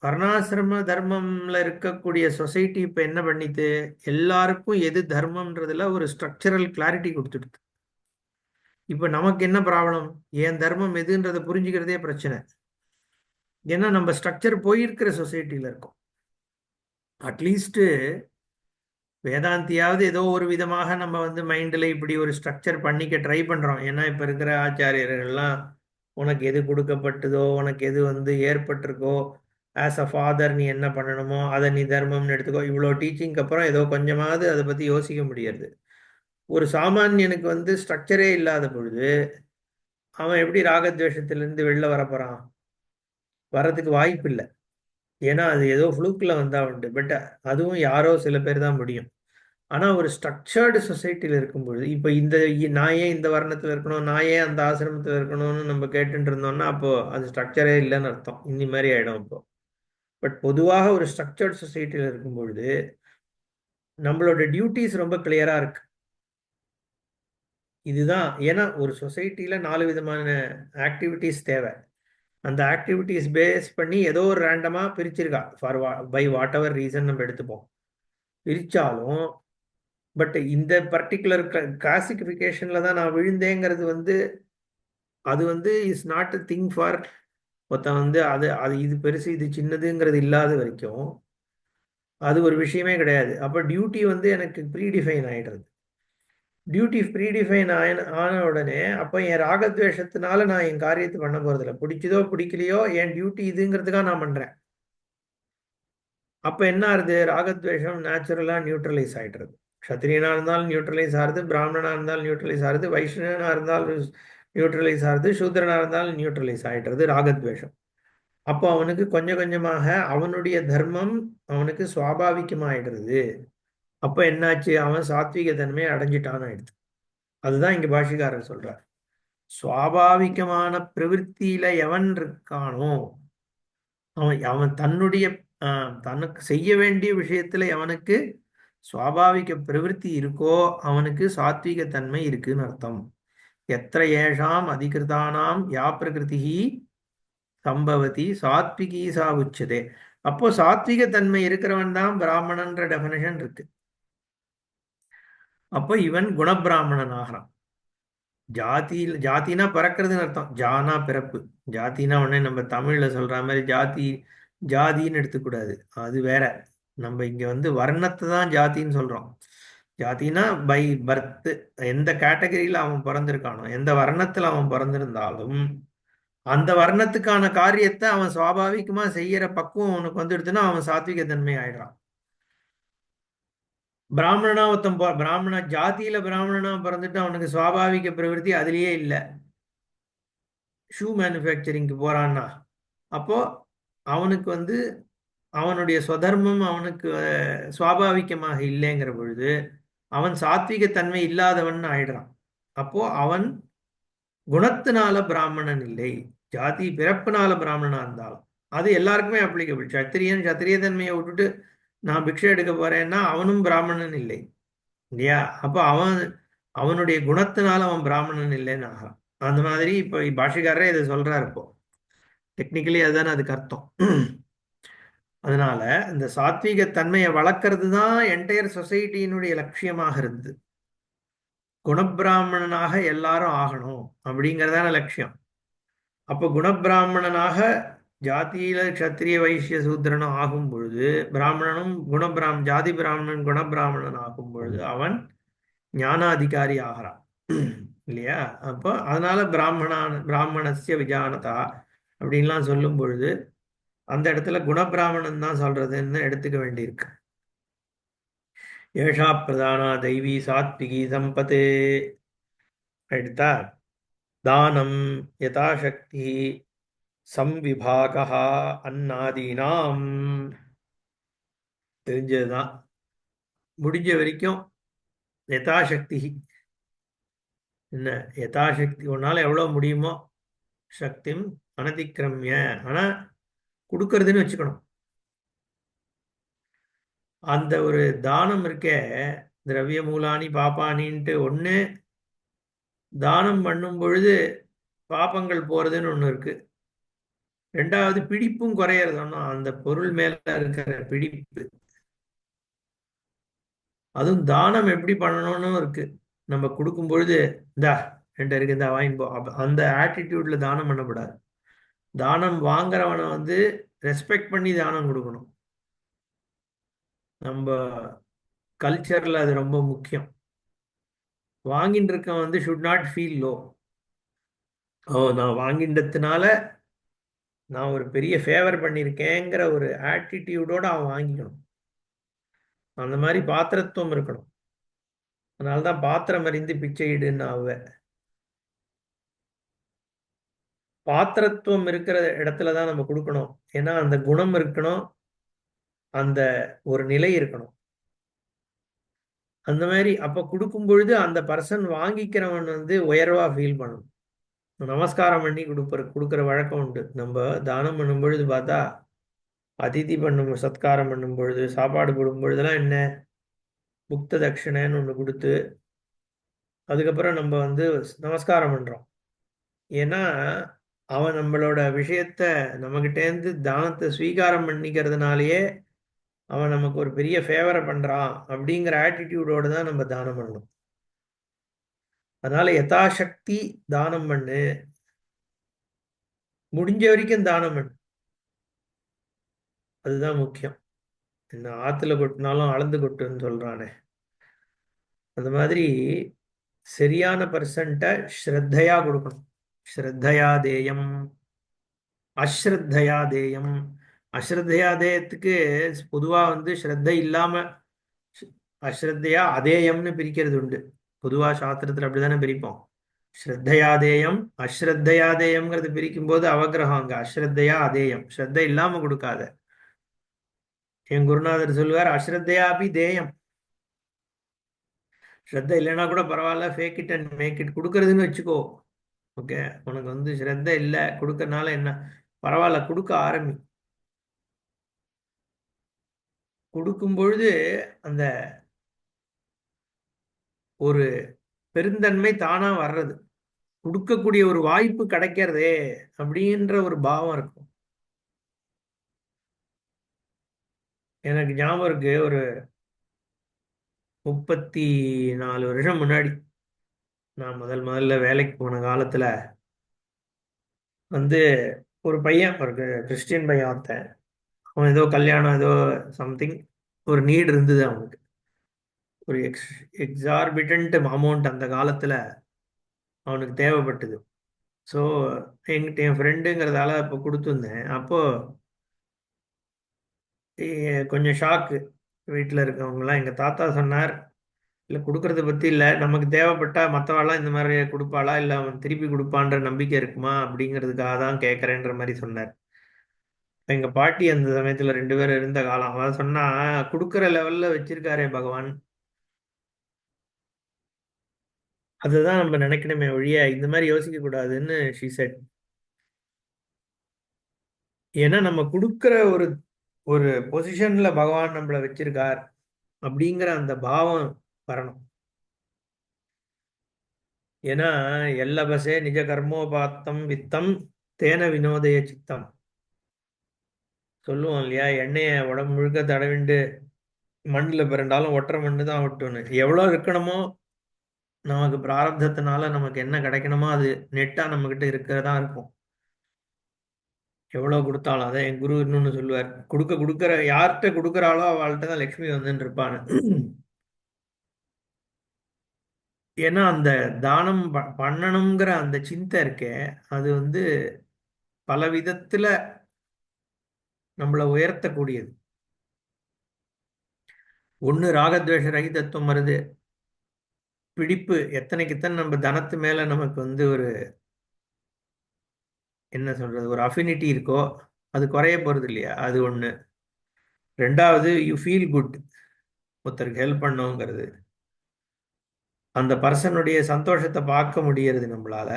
வர்ணாசிரம தர்மம்ல இருக்கக்கூடிய சொசைட்டி இப்ப என்ன பண்ணிட்டு எல்லாருக்கும் எது தர்மம்ன்றதுல ஒரு ஸ்ட்ரக்சரல் கிளாரிட்டி கொடுத்துடுது. இப்ப நமக்கு என்ன ப்ராப்ளம்? என் தர்மம் எதுன்றதை புரிஞ்சுக்கிறதே பிரச்சனை. ஏன்னா நம்ம ஸ்ட்ரக்சர் போயிருக்கிற சொசைட்டில இருக்கோம். அட்லீஸ்ட் வேதாந்தியாவது ஏதோ ஒரு விதமாக நம்ம மைண்டில் இப்படி ஒரு ஸ்ட்ரக்சர் பண்ணிக்க ட்ரை பண்றோம். ஏன்னா இப்ப இருக்கிற ஆச்சாரியர்கள்லாம் உனக்கு எது கொடுக்கப்பட்டதோ, உனக்கு எது ஏற்பட்டிருக்கோ, ஆஸ் அ ஃபாதர் நீ என்ன பண்ணணுமோ அதை நீ தர்மம்னு எடுத்துக்கோ. இவ்வளோ டீச்சிங்க்கு அப்புறம் ஏதோ கொஞ்சமாவது அதை பற்றி யோசிக்க முடியாது. ஒரு சாமானியனுக்கு ஸ்ட்ரக்சரே இல்லாத பொழுது அவன் எப்படி ராகத்வேஷத்திலிருந்து வெளில வரப்போறான்? வர்றதுக்கு வாய்ப்பு இல்லை. ஏன்னா அது ஏதோ ஃப்ளூக்கில் வந்தா உண்டு. பட் அதுவும் யாரோ சில பேர் தான் முடியும். ஆனால் ஒரு ஸ்ட்ரக்சர்டு சொசைட்டியில் இருக்கும்பொழுது இப்போ நான் ஏன் இந்த வர்ணத்தில் இருக்கணும், நான் ஏன் அந்த ஆசிரமத்தில் இருக்கணும்னு நம்ம கேட்டுட்டு இருந்தோம்னா அப்போ அது ஸ்ட்ரக்சரே இல்லைன்னு அர்த்தம். இந்த மாதிரி ஆயிடும் இப்போ. பட் பொதுவாக ஒரு ஸ்ட்ரக்சர்டு சொசைட்டியில் இருக்கும்பொழுது நம்மளோட டியூட்டிஸ் ரொம்ப கிளியரா இருக்கு. இதுதான். ஏன்னா ஒரு சொசைட்டியில் 4 விதமான ஆக்டிவிட்டீஸ் தேவை. அந்த ஆக்டிவிட்டீஸ் பேஸ் பண்ணி ஏதோ ஒரு ரேண்டமாக பிரிச்சிருக்கா. பை வாட் எவர் ரீசன் நம்ம எடுத்துப்போம். பிரிச்சாலும் பட் இந்த பர்டிகுலர் கிளாசிஃபிகேஷன்ல தான் நான் விழுந்தேங்கிறது அது is not a thing for ஒருத்தன் அது அது இது பெருசு இது சின்னதுங்கிறது இல்லாத வரைக்கும் அது ஒரு விஷயமே கிடையாது. அப்போ டியூட்டி எனக்கு ப்ரீடிஃபைன் ஆயிடுறது. டியூட்டி ப்ரீடிஃபைன் ஆன உடனே அப்போ என் ராகத்வேஷத்தினால நான் என் காரியத்தை பண்ண போறதில்ல. பிடிச்சதோ பிடிக்கலையோ என் டியூட்டி இதுங்கிறதுக்காக நான் பண்றேன். அப்போ என்ன ஆகுது, ராகத்வேஷம் நேச்சுரலா நியூட்ரலைஸ் ஆயிடுறது. க்ஷத்ரியனா இருந்தாலும் நியூட்ரலைஸ் ஆகுது, பிராமணனா இருந்தாலும் நியூட்ரலைஸ் ஆகுது, வைஷ்ணவனா இருந்தாலும் நியூட்ரலைஸ் ஆகுது, சூத்திரனா இருந்தாலும் நியூட்ரலைஸ் ஆயிடுறது ராகத்வேஷம். அப்போ அவனுக்கு கொஞ்சம் கொஞ்சமாக அவனுடைய தர்மம் அவனுக்கு சுவாபாவிகமாயிடுறது. அப்போ என்னாச்சு, அவன் சாத்விக தன்மையை அடைஞ்சிட்டான்னு ஆயிடுது. அதுதான் இங்க பாஷிகாரர் சொல்றார். சுவாபாவிகமான பிரவிற்த்தியில எவன் இருக்கானோ அவன் அவன் தன்னுடைய தனக்கு செய்ய வேண்டிய விஷயத்துல எவனுக்கு சுவாபாவிக பிரவிற்த்தி இருக்கோ அவனுக்கு சாத்விக தன்மை இருக்குன்னு அர்த்தம். எத்திர ஏஷாம் அதிகிருதானாம் யா பிரகிருதி சம்பவதி சாத்விகி சா உச்சதே. அப்போ சாத்விக தன்மை இருக்கிறவன் தான் பிராமணன்ற டெஃபினேஷன் இருக்கு. அப்போ இவன் குணபிராமணன் ஆகிறான். ஜாத்தினா பிறக்கிறதுன்னு அர்த்தம். ஜானா பிறப்பு. ஜாத்தினா உடனே நம்ம தமிழ்ல சொல்ற மாதிரி ஜாதின்னு எடுத்துக்கூடாது. அது வேற. நம்ம இங்க வர்ணத்தை தான் ஜாத்தின்னு சொல்றோம். ஜாத்தினா பை பர்த். எந்த கேட்டகரியில அவன் பிறந்திருக்கானோ, எந்த வர்ணத்துல அவன் பிறந்திருந்தாலும் அந்த வர்ணத்துக்கான காரியத்தை அவன் சுவாபாவிகமா செய்யற பக்குவம் அவனுக்கு வந்துடுதுன்னா அவன் சாத்விக தன்மை ஆயிடுறான். பிராமணனா ஒருத்தன் பிராமண ஜாதியில பிராமணனா பிறந்துட்டு அவனுக்கு சுவாபாவிக பிரவருத்தி அதுலயே இல்லை. ஷூ மேனுஃபேக்சரிங்க்கு போறான்னா அப்போ அவனுக்கு அவனுடைய ஸ்வதர்மம் அவனுக்கு சுவாபாவிகமாக இல்லைங்கிற பொழுது அவன் சாத்விக தன்மை இல்லாதவன் ஆயிடுறான். அப்போ அவன் குணத்தினால பிராமணன் இல்லை, ஜாதி பிறப்பினால பிராமணனா இருந்தாலும் அது எல்லாருக்குமே அப்ளிகபிள். சத்திரிய தன்மையை விட்டுட்டு நான் பிக்ஷை எடுக்க போறேன்னா அவனும் பிராமணன் இல்லை இல்லையா? அப்போ அவனுடைய குணத்தினால அவன் பிராமணன் இல்லைன்னு ஆகிறான். அந்த மாதிரி இப்போ பாஷிகாரரே இதை சொல்றாரு. இப்போ டெக்னிக்கலி அதுதானே அதுக்கு அர்த்தம். அதனால இந்த சாத்வீக தன்மையை வளர்க்கறது தான் என்டையர் சொசைட்டியினுடைய லட்சியமாக இருந்தது. குணபிராமணனாக எல்லாரும் ஆகணும் அப்படிங்கிறதான லட்சியம். அப்போ குணபிராமணனாக ஜாதியில க்ஷத்திரிய வைசிய சூத்திரனும் ஆகும் பொழுது பிராமணனும் ஜாதி பிராமணன் குணபிராமணன் ஆகும் பொழுது அவன் ஞானாதிகாரி ஆகிறான் இல்லையா? அப்போ அதனால பிராமணஸ்ய விஜானதா அப்படின்லாம் சொல்லும் பொழுது அந்த இடத்துல குணபிராமணன் தான் சொல்றதுன்னு எடுத்துக்க வேண்டியிருக்கு. ஏஷா பிரதானா தெய்வீ சாத்விகி சம்பத்து. எடுத்தா தானம் யதாசக்தி சம்விபாகா அன்னாதீனாம். தெரிஞ்சதுதான். முடிஞ்ச வரைக்கும் யதாசக்தி என்ன, யதாசக்தி உன்னால எவ்வளவு முடியுமோ சக்திம் அனதிக்கிரமிய. ஆனா கொடுக்கறதுன்னு வச்சுக்கணும். அந்த ஒரு தானம் இருக்கே, திரவிய மூலானி பாப்பானின்ட்டு ஒன்று தானம் பண்ணும் பொழுது பாப்பங்கள் போறதுன்னு ஒன்று இருக்கு. ரெண்டாவது பிடிப்பும் குறையறது. அந்த பொருள் மேல இருக்கிற பிடிப்பு. அதுவும் தானம் எப்படி பண்ணணும்னு இருக்கு. நம்ம கொடுக்கும் பொழுது இந்தா என்கிட்ட இருக்கு இந்த வாங்கிப்போ, அந்த ஆட்டிடியூட்ல தானம் பண்ணக்கூடாது. தானம் வாங்குறவனை ரெஸ்பெக்ட் பண்ணி தானம் கொடுக்கணும். நம்ம கல்ச்சர்ல அது ரொம்ப முக்கியம். வாங்கிட்டு இருக்கவன் ஷுட் நாட் ஃபீல் லோ. நான் வாங்கின்றதுனால நான் ஒரு பெரிய ஃபேவர் பண்ணியிருக்கேங்கிற ஒரு ஆட்டிடியூடோட அவன் வாங்கிக்கணும். அந்த மாதிரி பாத்திரத்துவம் இருக்கணும். அதனால்தான் பாத்திரம் அறிந்து பிச்சையிடுன்னு ஆவ. பாத்திரத்துவம் இருக்கிற இடத்துல தான் நம்ம கொடுக்கணும். ஏன்னா அந்த குணம் இருக்கணும், அந்த ஒரு நிலை இருக்கணும். அந்த மாதிரி அப்ப கொடுக்கும் பொழுது அந்த பர்சன் வாங்கிக்கிறவன் உயர்வா ஃபீல் பண்ணணும். நமஸ்காரம் பண்ணி கொடுக்குற வழக்கம் உண்டு. நம்ம தானம் பண்ணும் பொழுது பார்த்தா, அதிதி பண்ணும் சத்காரம் பண்ணும் பொழுது, சாப்பாடு போடும் பொழுதெல்லாம் என்ன, புக்த தட்சிணைன்னு ஒன்று கொடுத்து அதுக்கப்புறம் நம்ம நமஸ்காரம் பண்றோம். ஏன்னா அவன் நம்மளோட விஷயத்த நம்மகிட்டேருந்து தானத்தை ஸ்வீகாரம் பண்ணிக்கிறதுனாலயே அவன் நமக்கு ஒரு பெரிய ஃபேவரை பண்றான் அப்படிங்கிற ஆட்டிடியூடோட தான் நம்ம தானம் பண்ணணும். அதனால யதாசக்தி தானம் பண்ணு, முடிஞ்ச வரைக்கும் தானம் பண்ணு, அதுதான் முக்கியம். என்ன ஆத்துல கொட்டினாலும் அளந்து கொட்டுன்னு சொல்றானே, அந்த மாதிரி சரியான பர்சன்ட்ட ஸ்ரத்தையா கொடுக்கணும். ஸ்ரத்தையா தேயம், அஸ்ரத்தையா தேயம். அஸ்ரத்தையா தேயத்துக்கு பொதுவா ஸ்ரத்தை இல்லாம அஸ்ரத்தையா அதேயம்னு பிரிக்கிறது உண்டு. பொதுவா சாஸ்திரத்துல அப்படிதானே பிரிப்போம். ஸ்ரத்தையாதேயம் அஸ்ரத்தையாதேயம்ங்கிறது பிரிக்கும் போது அவகிரகம் அங்க அஸ்ரத்தையா அதேயம், ஸ்ரத்தை இல்லாம கொடுக்காத. என் குருநாதர் சொல்லுவார், அஸ்ரத்தையாபி தேயம். ஸ்ரத்த இல்லைன்னா கூட பரவாயில்ல, fake it and make it கொடுக்கறதுன்னு வச்சுக்கோ. ஓகே, உனக்கு ஸ்ரத்த இல்லை கொடுக்கறனால என்ன, பரவாயில்ல கொடுக்க ஆரம்பி. கொடுக்கும் பொழுது அந்த ஒரு பெருந்தன்மை தானா வர்றது, கொடுக்கக்கூடிய ஒரு வாய்ப்பு கிடைக்கிறதே அப்படின்ற ஒரு பாவம் இருக்கும். எனக்கு ஞாபகம் இருக்கு, ஒரு 34 வருஷம் முன்னாடி நான் முதல்ல வேலைக்கு போன காலத்துல வந்து ஒரு பையன், ஒரு கிறிஸ்டியன் பையன் ஒருத்தன், அவன் ஏதோ கல்யாணம் ஏதோ சம்திங் ஒரு நீடு இருந்தது அவனுக்கு. ஒரு எக்ஸார்பிட்டன்ட் அமௌண்ட் அந்த காலத்துல அவனுக்கு தேவைப்பட்டது. ஸோ என்கிட்ட என் ஃப்ரெண்டுங்கிறதால இப்போ கொடுத்துருந்தேன். அப்போ கொஞ்சம் ஷாக்கு வீட்டில் இருக்கவங்கலாம். எங்கள் தாத்தா சொன்னார், இல்லை கொடுக்கறத பற்றி இல்லை, நமக்கு தேவைப்பட்டா மற்றவாளாம் இந்த மாதிரி கொடுப்பாளா, இல்லை அவன் திருப்பி கொடுப்பான்ற நம்பிக்கை இருக்குமா அப்படிங்கிறதுக்காக தான் கேட்குறேன்ற மாதிரி சொன்னார். எங்கள் பாட்டி அந்த சமயத்தில் 2 பேர் இருந்த காலம். அவன் சொன்னா, கொடுக்குற லெவலில் வச்சிருக்காரே பகவான், அதுதான் நம்ம நினைக்கணுமே ஒழிய இந்த மாதிரி யோசிக்க கூடாதுன்னு ஷீ செட். ஏன்னா நம்ம கொடுக்குற ஒரு ஒரு பொசிஷன்ல பகவான் நம்மளை வச்சிருக்கார் அப்படிங்கிற அந்த பாவம் வரணும். ஏன்னா எல்லபசே நிஜ கர்மோபாத்தம் வித்தம் தேன வினோதய சித்தம் சொல்லுவோம் இல்லையா. எண்ணெயை உடம்பு முழுக்க தடவிண்டு மண்ணில் பிறண்டாலும் ஒற்றை மண்ணு தான் ஒட்டுன்னு. எவ்வளோ இருக்கணுமோ நமக்கு பிராரப்தத்தினால நமக்கு என்ன கிடைக்கணுமோ அது நெட்டா நம்ம கிட்ட இருக்கிறதா இருக்கும். எவ்வளோ கொடுத்தாலும், அதான் என் குரு இன்னொன்னு சொல்லுவார், கொடுக்குற யார்கிட்ட கொடுக்குறாளோ அவள்கிட்ட தான் லக்ஷ்மி வந்துன்னு இருப்பான்னு. ஏன்னா அந்த தானம் பண்ணணுங்கிற அந்த சிந்தை இருக்கே, அது பல விதத்துல நம்மளை உயர்த்தக்கூடியது. ஒன்று ராகத்வேஷ ரஹிதத்துவம் வருது. பிடிப்பு எத்தனைக்குத்தனை நம்ம தனத்து மேல நமக்கு ஒரு என்ன சொல்றது, ஒரு அஃபினிட்டி இருக்கோ அது குறைய போறது இல்லையா, அது ஒண்ணு. ரெண்டாவது, யூ ஃபீல் குட், ஒருத்தருக்கு ஹெல்ப் பண்ணோங்கிறது, அந்த பர்சனுடைய சந்தோஷத்தை பார்க்க முடியறது நம்மளால.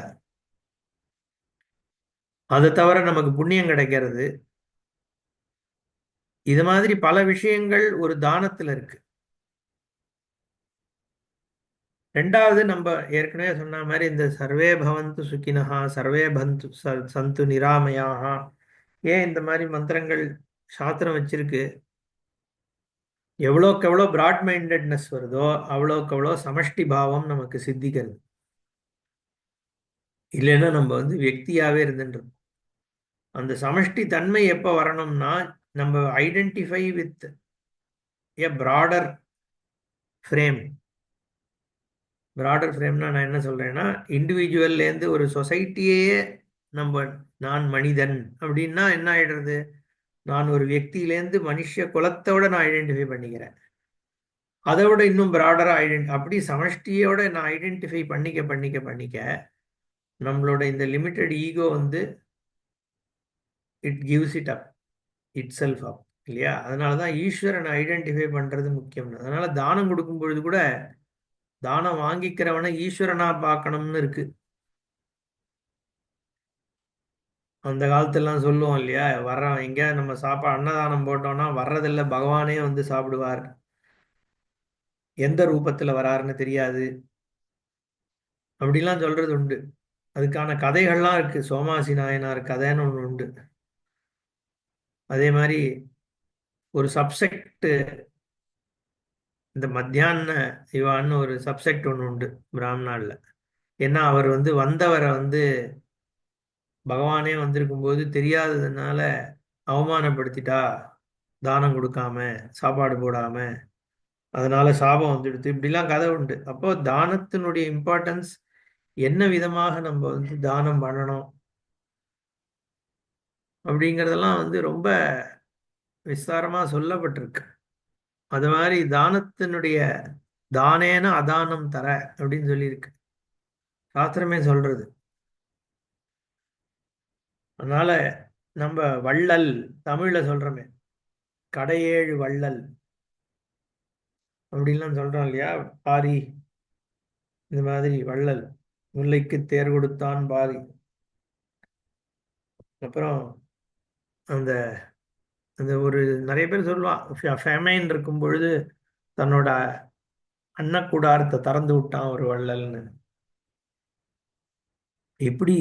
அதை தவிர நமக்கு புண்ணியம் கிடைக்கிறது. இது மாதிரி பல விஷயங்கள் ஒரு தானத்துல இருக்கு. ரெண்டாவது, நம்ம ஏற்கனவே சொன்ன மாதிரி இந்த சர்வே பவந்து சுகினஹா சர்வே பந்து சந்து நிராமயாகா, ஏன் இந்த மாதிரி மந்திரங்கள் சாஸ்திரம் வச்சிருக்கு, எவ்வளோக்கு எவ்வளோ பிராட் மைண்டட்னஸ் வருதோ அவ்வளோக்கு எவ்வளோ சமஷ்டி பாவம் நமக்கு சித்திக்கிறது. இல்லைன்னா நம்ம வியக்தியாவே இருந்துட்டு அந்த சமஷ்டி தன்மை எப்போ வரணும்னா, நம்ம identify with a broader frame. Broader ஃப்ரேம்னா நான் என்ன சொல்றேன்னா, இண்டிவிஜுவல்லேருந்து ஒரு சொசைட்டியே நம்ம நான் மனிதன் அப்படின்னா என்ன ஆயிடுறது, நான் ஒரு வியக்தியிலேருந்து மனுஷ குலத்தோட நான் ஐடென்டிஃபை பண்ணிக்கிறேன். அதை விட இன்னும் பிராடரா அப்படி சமஷ்டியோட நான் ஐடென்டிஃபை பண்ணிக்க நம்மளோட இந்த லிமிட்டெட் ஈகோ வந்து it gives it up itself up இல்லையா? அதனால தான் ஈஸ்வரனை ஐடென்டிஃபை பண்றது முக்கியம். அதனால தானம் கொடுக்கும் பொழுது கூட தானம் வாங்கிக்கிறவனை ஈஸ்வரனா பார்க்கணும்னு இருக்கு. அந்த காலத்துலலாம் சொல்லுவோம் இல்லையா, வர்றோம் எங்கேயா நம்ம அன்னதானம் போட்டோம்னா வர்றதில்ல, பகவானே வந்து சாப்பிடுவார், எந்த ரூபத்துல வராருன்னு தெரியாது, அப்படிலாம் சொல்றது உண்டு. அதுக்கான கதைகள்லாம் இருக்கு. சோமாசி நாயனார் கதைன்னு ஒன்று உண்டு. அதே மாதிரி ஒரு சப்செக்ட், இந்த மத்தியான இவான்னு ஒரு சப்செக்ட் ஒன்று உண்டு பிராமணால. ஏன்னா அவர் வந்து வந்தவரை வந்து பகவானே வந்திருக்கும் போது தெரியாததுனால அவமானப்படுத்திட்டா, தானம் கொடுக்காம சாப்பாடு போடாம, அதனால சாபம் வந்துடுது, இப்படிலாம் கதை உண்டு. அப்போ தானத்தினுடைய இம்பார்ட்டன்ஸ், என்ன விதமாக நம்ம வந்து தானம் பண்ணணும் அப்படிங்கிறதெல்லாம் வந்து ரொம்ப விஸ்தாரமா சொல்லப்பட்டிருக்கு. அது மாதிரி தானத்தினுடைய தானேன அதானம் தர அப்படின்னு சொல்லியிருக்கு, சாஸ்திரமே சொல்றது. அதனால நம்ம வள்ளல், தமிழ்ல சொல்றோமே கடையேழு வள்ளல் அப்படின்லாம் சொல்றோம் இல்லையா, பாரி, இந்த மாதிரி வள்ளல், முல்லைக்கு தேர் கொடுத்தான் பாரி. அப்புறம் அந்த அந்த ஒரு நிறைய பேர் சொல்லுவான், ஃபெமைன் இருக்கும் பொழுது தன்னோட அன்னக்கூடாரத்தை திறந்து விட்டான் ஒரு வள்ளல்னு. இப்படி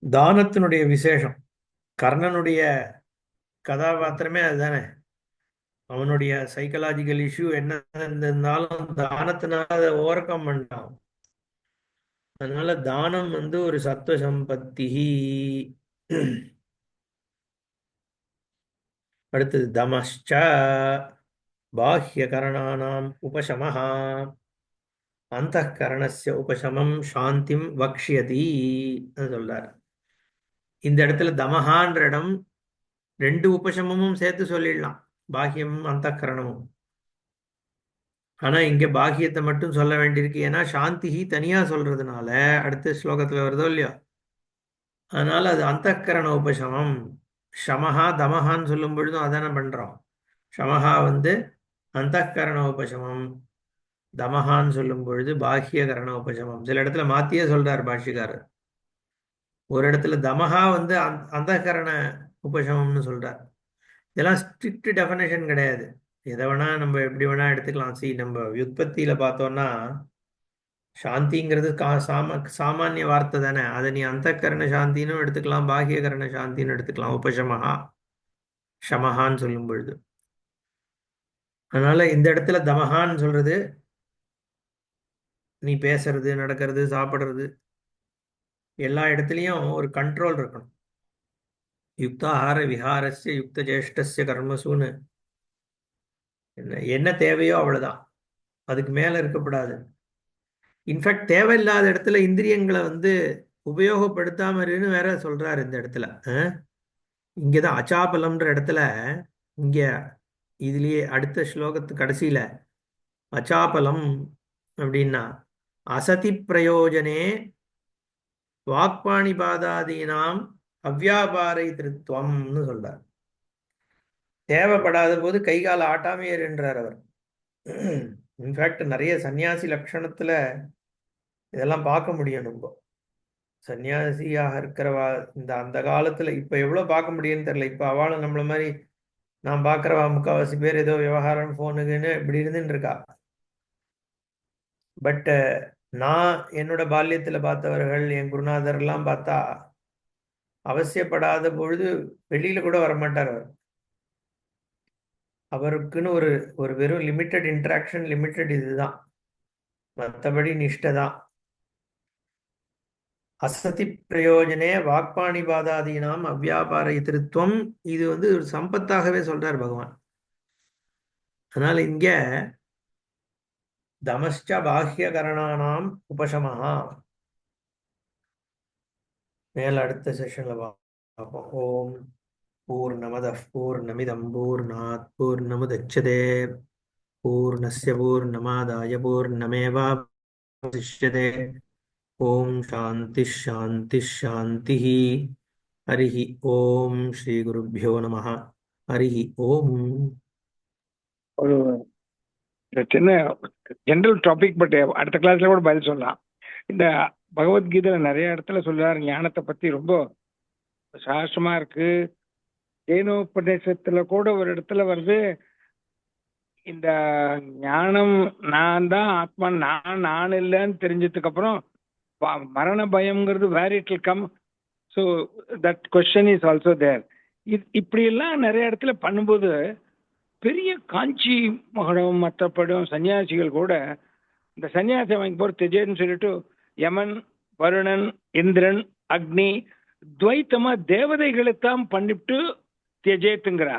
தானத்தினுடைய விசேஷம். கர்ணனுடைய கதாபாத்திரமே அதுதானே. அவனுடைய சைக்கலாஜிக்கல் இஷ்யூ என்ன இருந்தாலும் தானத்தினால அதை ஓவர் கம் பண்ணிட்டான். அதனால தானம் வந்து ஒரு சத்துவ சம்பத்தி. அடுத்தது தமஷ்ச பாஹ்ய கரணானாம் உபசமஹ அந்த கரணஸ்ய உபசமம் சாந்திம் வக்ஷ்யதி சொல்றார். இந்த இடத்துல தமஹான்ற இடம் ரெண்டு உபசமமும் சேர்த்து சொல்லிடலாம், பாஹ்யமும் அந்த கரணமும். ஆனா இங்க பாக்கியத்தை மட்டும் சொல்ல வேண்டியிருக்கு, ஏன்னா சாந்தி தனியா சொல்றதுனால அடுத்த ஸ்லோகத்துல வருதோ இல்லையோ. அதனால அது அந்தக்கரண உபசமம். ஷமஹா தமஹான்னு சொல்லும் பொழுதும் அதான பண்றோம். ஷமஹா வந்து அந்தக்கரண உபசமம், தமஹான்னு சொல்லும் பொழுது பாஹ்ய கரண உபசமம். சில இடத்துல மாத்தியே சொல்றார் பாஷ்யக்காரர். ஒரு இடத்துல தமஹா வந்து அந்தக்கரண உபசமம்னு சொல்றார். இதெல்லாம் ஸ்ட்ரிக்ட் டெஃபனேஷன் கிடையாது, எதை வேணா நம்ம எப்படி வேணா எடுத்துக்கலாம். நம்ம வியுத்பத்தியில பார்த்தோம்னா சாந்திங்கிறது சாமானிய வார்த்தை தானே. அதை நீ அந்த கரண சாந்தின்னு எடுத்துக்கலாம், பாகிய கரண சாந்தின்னு எடுத்துக்கலாம், உபசமஹா ஷமஹான்னு சொல்லும் பொழுது. அதனால இந்த இடத்துல தமஹான்னு சொல்றது நீ பேசுறது, நடக்கிறது, சாப்பிடுறது, எல்லா இடத்துலையும் ஒரு கண்ட்ரோல் இருக்கணும். யுக்தாஹார விஹாரஸ்ய யுக்த ஜேஷ்டஸ்ய கர்மசூன்னு என்ன என்ன தேவையோ அவ்வளவுதான், அதுக்கு மேல இருக்கக்கூடாது. இன்ஃபேக்ட் தேவையில்லாத இடத்துல இந்திரியங்களை வந்து உபயோகப்படுத்தாம இருன்னு வேற சொல்றாரு இந்த இடத்துல. இங்கதான் அச்சாபலம்ன்ற இடத்துல, இங்க இதுலயே அடுத்த ஸ்லோகத்து கடைசியில அச்சாபலம் அப்படின்னா அசதி பிரயோஜனே வாக்பாணிபாதாதீனாம் அவ்யாபாரை திருத்துவம்னு சொல்றார். தேவைப்படாத போது கை கால ஆட்டாமே இருன்றார் அவர். இன்ஃபேக்ட் நிறைய சன்னியாசி லட்சணத்துல இதெல்லாம் பார்க்க முடியும். நம்ம சன்னியாசியாக இருக்கிறவா இந்த அந்த காலத்துல இப்ப எவ்வளவு பார்க்க முடியும்னு தெரியல. இப்ப அவளும் நம்மள மாதிரி நான் பார்க்குறவா முக்கால்வாசி பேர் ஏதோ விவகாரம் ஃபோனுக்குன்னு இப்படி இருந்துட்டு இருக்கா. பட் நான் என்னோட பால்யத்தில் பார்த்தவர்கள், என் குருநாதர் எல்லாம் பார்த்தா அவசியப்படாத பொழுது வெளியில கூட வரமாட்டார் அவர். அவருக்குன்னு ஒரு ஒரு வெறும் லிமிட்டட் இன்ட்ராக்ஷன், லிமிட்டட் இதுதான், மற்றபடி நிஷ்டை தான். அசதி பிரயோஜனே வாக்பாணி பாதாதீனாம் அவ்யாபார திருத்துவம், இது வந்து ஒரு சம்பத்தாகவே சொல்றார் பகவான். அதனால இங்க தமஷ்ச பாஹ்ய கரணானாம் உபசமஹா மேல அடுத்த செஷன்ல பார்ப்போம். ஓம் பூர்ணமதః பூர்ணமிதம் பூர்ணாத் பூர்ணமுதச்யதே பூர்ணஸ்ய பூர்ணமாதாய பூர்ணமேவாவசிஷ்யதே. ஓம் சாந்தி ஷாந்தி ஷாந்தி. ஹரிஹி ஓம் ஸ்ரீ குருப்பியோ நமஹ. ஹரிஹி ஓம். ஒரு சின்ன ஜென்ரல் டாபிக், பட் அடுத்த கிளாஸ்ல கூட பதில் சொல்லலாம். இந்த பகவத்கீதையில நிறைய இடத்துல சொல்றாரு ஞானத்தை பத்தி, ரொம்ப சாகசமா இருக்கு. கேனோபதேசத்துல கூட ஒரு இடத்துல வருது, இந்த ஞானம் நான் தான் ஆத்மா, நான் இல்லைன்னு தெரிஞ்சதுக்கு அப்புறம் மரண பயம்ங்கிறது where it will come. So that question is also there. இப்படி எல்லாம் நிறைய இடத்துல பண்ணும்போது பெரிய காஞ்சி மகடம் மற்றப்படும் சன்னியாசிகள் கூட இந்த சன்னியாசம் வாங்கி போற தெஜேன்னு சொல்லிட்டு யமன், வருணன், இந்திரன், அக்னி துவைத்தமா தேவதைகளைத்தான் பண்ணிவிட்டு தியஜேத்துங்கிறா.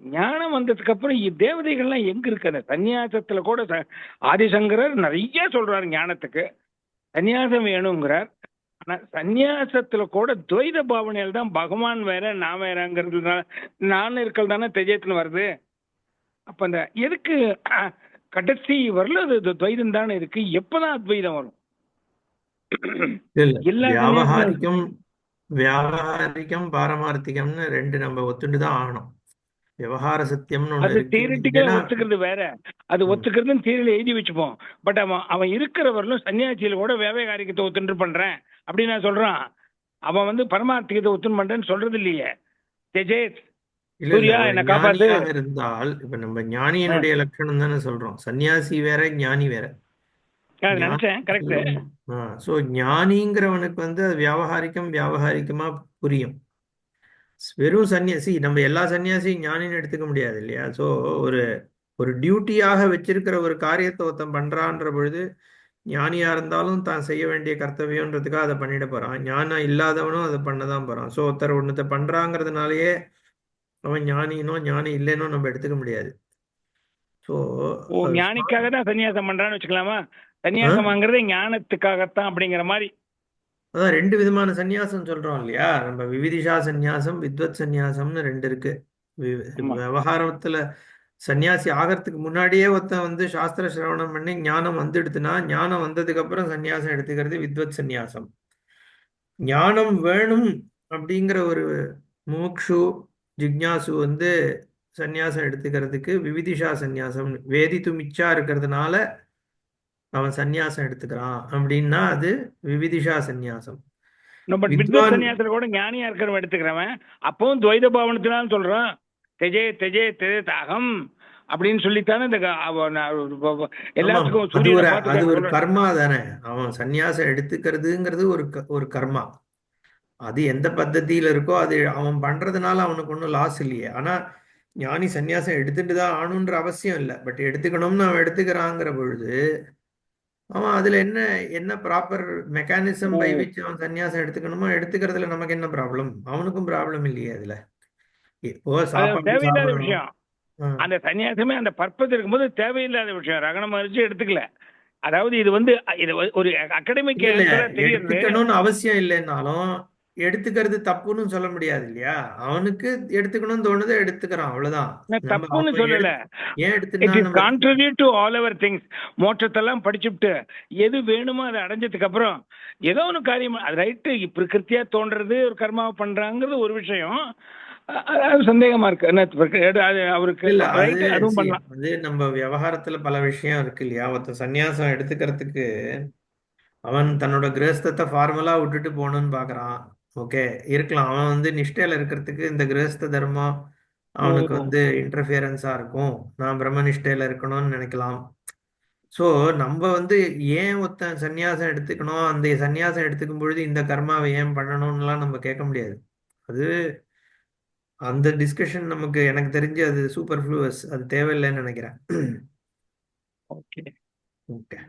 ஞானம் வந்ததுக்கு அப்புறம் தேவதைகள்லாம் எங்க இருக்கு? அந்த சன்னியாசத்துல கூட ஆதிசங்கரர் நிறைய சொல்றாரு ஞானத்துக்கு சன்னியாசம் வேணுங்கிறார். ஆனா சன்னியாசத்துல கூட துவைத பாவனையில் தான் பகவான் வேற நான் வேறங்கிறது, நான் இருக்கிறது தானே தெஜேத்துன்னு வருது. அப்ப அந்த எதுக்கு கடைசி வரல அது துவைதம் தானே இருக்கு. எப்பதான் அத்வைதம் வரும்? இல்ல, எல்லா வியாவகாரிகம் வியாவகாரிகம் பாரமார்த்திகம்னு ரெண்டு நம்ம ஒத்துண்டு தான் ஆகணும். விவகார சத்தியம்னு ஒண்ணு அது இருக்கு. தியரிட்டிக்கலா ஏன்னா ஒத்துக்கிறது வேற, அது ஒத்துக்கிறதுன்னு தியரியில எழுதி வச்சுப்போம். பட் அவன் அவன் இருக்கிறவர்களும் சன்னியாசியில கூட வியாவகாரிகத்தை ஒத்துண்டு பண்றேன் அப்படின்னு நான் சொல்றான். அவன் வந்து பரமார்த்திகத்தை ஒத்துண்டு பண்றேன்னு சொல்றது இல்லையே. தெஜேத் இல்ல சூர்யா ஒரு என்ன காப்பாத்து. ஞானியாக இருந்தால் இப்ப நம்ம ஞானியினுடைய லட்சணம் தானே சொல்றோம். சன்னியாசி வேற, ஞானி வேற. அது நினைச்சேன், கரெக்ட். ஸோ ஞானிங்கிறவனுக்கு வந்து அது வியாவகாரிகமா புரியும். வெறும் சன்னியாசி, நம்ம எல்லா சன்னியாசியும் ஞானின்னு எடுத்துக்க முடியாது இல்லையா? ஸோ ஒரு ஒரு டியூட்டியாக வச்சிருக்கிற ஒரு காரியத்தை ஒருத்தன் பண்றான்ற பொழுது, ஞானியா இருந்தாலும் தான் செய்ய வேண்டிய கர்த்தவியம்ன்றதுக்காக அதை பண்ணிட போறான். ஞானம் இல்லாதவனும் அதை பண்ணதான் போறான். ஸோ ஒருத்தர் ஒன்றத்தை பண்றாங்கிறதுனாலயே அவன் ஞானினோ ஞானி இல்லைனோ நம்ம எடுத்துக்க முடியாது. ஸோ ஓ, ஞானிக்காக தான் சன்னியாசம் பண்றான்னு வச்சுக்கலாமா? சன்னியாசம் வாங்குறதே ஞானத்துக்காகத்தான் அப்படிங்கிற மாதிரி. அதான் ரெண்டு விதமான சந்நியாசம் சொல்றோம் இல்லையா? நம்ம விவிதிஷா சந்நியாசம், வித்வத் சந்நியாசம்னு ரெண்டு இருக்கு. ஆமா. விவகாரத்துல சன்னியாசி ஆகிறதுக்கு முன்னாடியே ஒருத்தன் வந்து சாஸ்திர சிரவணம் பண்ணி ஞானம் வந்துடுத்துனா, ஞானம் வந்ததுக்கு அப்புறம் சன்னியாசம் எடுத்துக்கிறது வித்வத் சந்நியாசம். ஞானம் வேணும் அப்படிங்கிற ஒரு மூக்ஷு ஜிக்ஞாசு வந்து சந்நியாசம் எடுத்துக்கிறதுக்கு விவிதிஷா சந்நியாசம், வேதித்து மிச்சா இருக்கிறதுனால அவன் சந்நியாசம் எடுத்துக்கிறான் அப்படின்னா அது விவிதிஷா சந்நியாசம். பட் வித்வத் வித்வான் சன்னியாசத்துல கூட ஞானியா இருக்கிறவன் எடுத்துக்கிறவன் அப்பவும் துவைத பாவனத்தினாலும் சொல்றான். தெஜே தெஜே தெஜே அகம் அப்படின்னு சொல்லித்தானே இந்த ஆமாம், எல்லாத்துக்கும் அது சூரியனை ஒரு அது பார்த்து ஒரு சொல்றேன். கர்மா தானே. அவன் சந்நியாசம் எடுத்துக்கிறதுங்கிறது ஒரு கர்மா. அது எந்த பத்ததியில இருக்கோ அது அவன் பண்றதுனால அவனுக்கு ஒன்றும் லாஸ் இல்லையே. ஆனா ஞானி சந்நியாசம் எடுத்துட்டு தான் ஆகணுன்ற அவசியம் இல்லை. பட் எடுத்துக்கணும்னு அவன் எடுத்துக்கிறாங்கிற பொழுது அவன் அதுல என்ன என்ன ப்ராப்பர் மெக்கானிசம் பை விச் அவன் சந்நியாசம் எடுத்துக்கணுமோ எடுத்துக்கிறதுல நமக்கு என்ன ப்ராப்ளம்? அவனுக்கும் ப்ராப்ளம் இல்லையே அதுல. இப்போ அது சாப்பாடு தேவையில்லாத சாப்பிடணும். விஷயம். அந்த சன்னியாசமே அந்த பர்பஸ் இருக்கும்போது தேவையில்லாத விஷயம். ரகண மகிழ்ச்சி எடுத்துக்கல. அதாவது இது வந்து இது ஒரு அகாடமிக் இல்ல இல்ல, தெரியுது. எடுத்துக்கணும்னு அவசியம் இல்லைன்னாலும் எடுத்துக்கிறது தப்புன்னு சொல்ல முடியாது இல்லையா? அவனுக்கு எடுத்துக்கணும்னு தோணுதை எடுத்துக்கிறான், அவ்வளவுதான். நான் நம்ம தப்புன்னு அவன் சொல்லல. ஏன் எடுத்துனா இட் இஸ் நம்ம contrary to all our things. மோட்சத்தெல்லாம் படிச்சுட்டு எது வேணுமோ அதை அடைஞ்சதுக்கு அப்புறம் ஏதோ ஒன்று காரியம் அது ரைட்டு. பிரகிருத்தியா தோன்றது ஒரு கர்மாவை பண்றாங்கிறது ஒரு விஷயம். அது சந்தேகமா இருக்கு. அது அவருக்கு இல்ல அது ரைட்டு, அதுவும் பண்ணலாம். அது நம்ம விவகாரத்துல பல விஷயம் இருக்கு இல்லையா? ஒருத்தன் சந்நியாசம் எடுத்துக்கிறதுக்கு அவன் தன்னோட கிரகஸ்தத்தை ஃபார்மலா விட்டுட்டு போகணும்னு பாக்குறான். ஓகே, இருக்கலாம். அவன் வந்து நிஷ்டையில இருக்கிறதுக்கு இந்த கிரகஸ்த தர்மம் ஓ, அவனுக்கு வந்து இன்டர்ஃபியரன்ஸா இருக்கும். நான் பிரம்ம நிஷ்டையில இருக்கணும்னு நினைக்கலாம். ஸோ நம்ம வந்து ஏன் ஒருத்தன் சந்நியாசம் எடுத்துக்கணும், அந்த சந்நியாசம் எடுத்துக்கும் பொழுது இந்த கர்மாவை ஏன் பண்ணணும்லாம் நம்ம கேட்க முடியாது. அது அந்த டிஸ்கஷன் நமக்கு, எனக்கு தெரிஞ்சு அது சூப்பர்ஃப்ளூவஸ், அது தேவையில்லைன்னு நினைக்கிறேன். ஓகே. ஓகே.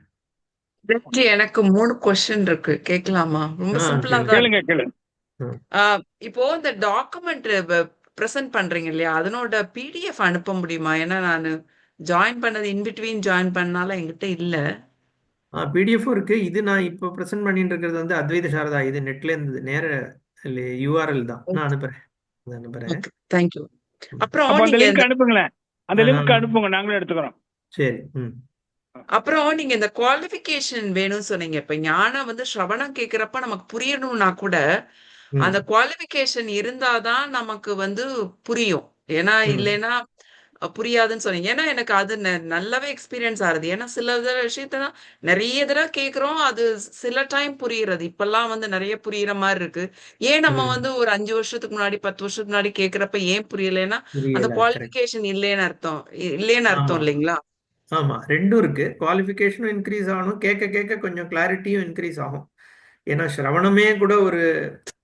தெரிஞ்சு எனக்கு 3 கொஸ்டின் இருக்கு. கேட்கலாமா? ரொம்ப சிம்பிளா கேளுங்க. தான் கேளுங்க இருக்கு. கேளுங்க. இப்போ இந்த டாக்குமெண்ட் பிரசன்ட் பண்றீங்க இல்லையா? அதனோட பிடிஎஃப் அனுப்ப முடியுமா? ஏன்னா நானு ஜாயின் பண்ணது இன்பிட்வீன் ஜாயின் பண்ணனால என்கிட்ட இல்ல. பிடிஎஃப் இருக்கு. இது நான் இப்போ ப்ரெசென்ட் பண்ணிட்டு இருக்கிறது வந்து அத்வைத சாரதா. இது நெட்ல இருந்தது, நேர யூஆர்எல் தான். நான் அனுப்புறேன், அதை அனுப்புறேன். Okay, thank you. ம். அப்புறம் அப்ப அந்த நீங்க லிங்க் இந்த அனுப்புங்களேன். அந்த லிங்க் நான் அனுப்புங்க, நாங்களும் எடுத்துக்கிறோம். சரி. ம். அப்புறம் நீங்க இந்த குவாலிஃபிகேஷன் வேணும்னு சொன்னீங்க. இப்ப ஞானம் வந்து ஸ்ரவணம் கேட்கிறப்ப நமக்கு புரியணும்னா கூட, அந்த ம் குவாலிஃபிகேஷன் இருந்தா தான் நமக்கு வந்து புரியும். ஏன்னா ம் இல்லைன்னா புரியாதுன்னு சொன்னீங்க. ஏன்னா எனக்கு அது நல்லாவே எக்ஸ்பீரியன்ஸ் ஆகுது. ஏன்னா சில விஷயத்த நெறைய தடவ கேட்கிறோம். அது சில டைம் புரியிறது. இப்பல்லாம் வந்து நெறைய புரியிற மாரி இருக்கு. ஏன் நம்ம ம் வந்து ஒரு 5 வருஷத்துக்கு முன்னாடி, 10 வருஷத்துக்கு முன்னாடி கேட்கிறப்ப ஏன் புரியலைன்னா, அந்த புரியல. கரெக்ட். குவாலிஃபிகேஷன் இல்லேன்னு ஆமா அர்த்தம் இல்லைங்களா? ஆமா 2ம் இருக்கு. குவாலிஃபிகேஷனும் இன்க்ரீஸ் ஆகணும். கேட்க கேட்க கொஞ்சம் கிளாரிட்டியும் இன்க்ரீஸ் ஆகும். ஏன்னா சிரவணமே கூட ஒரு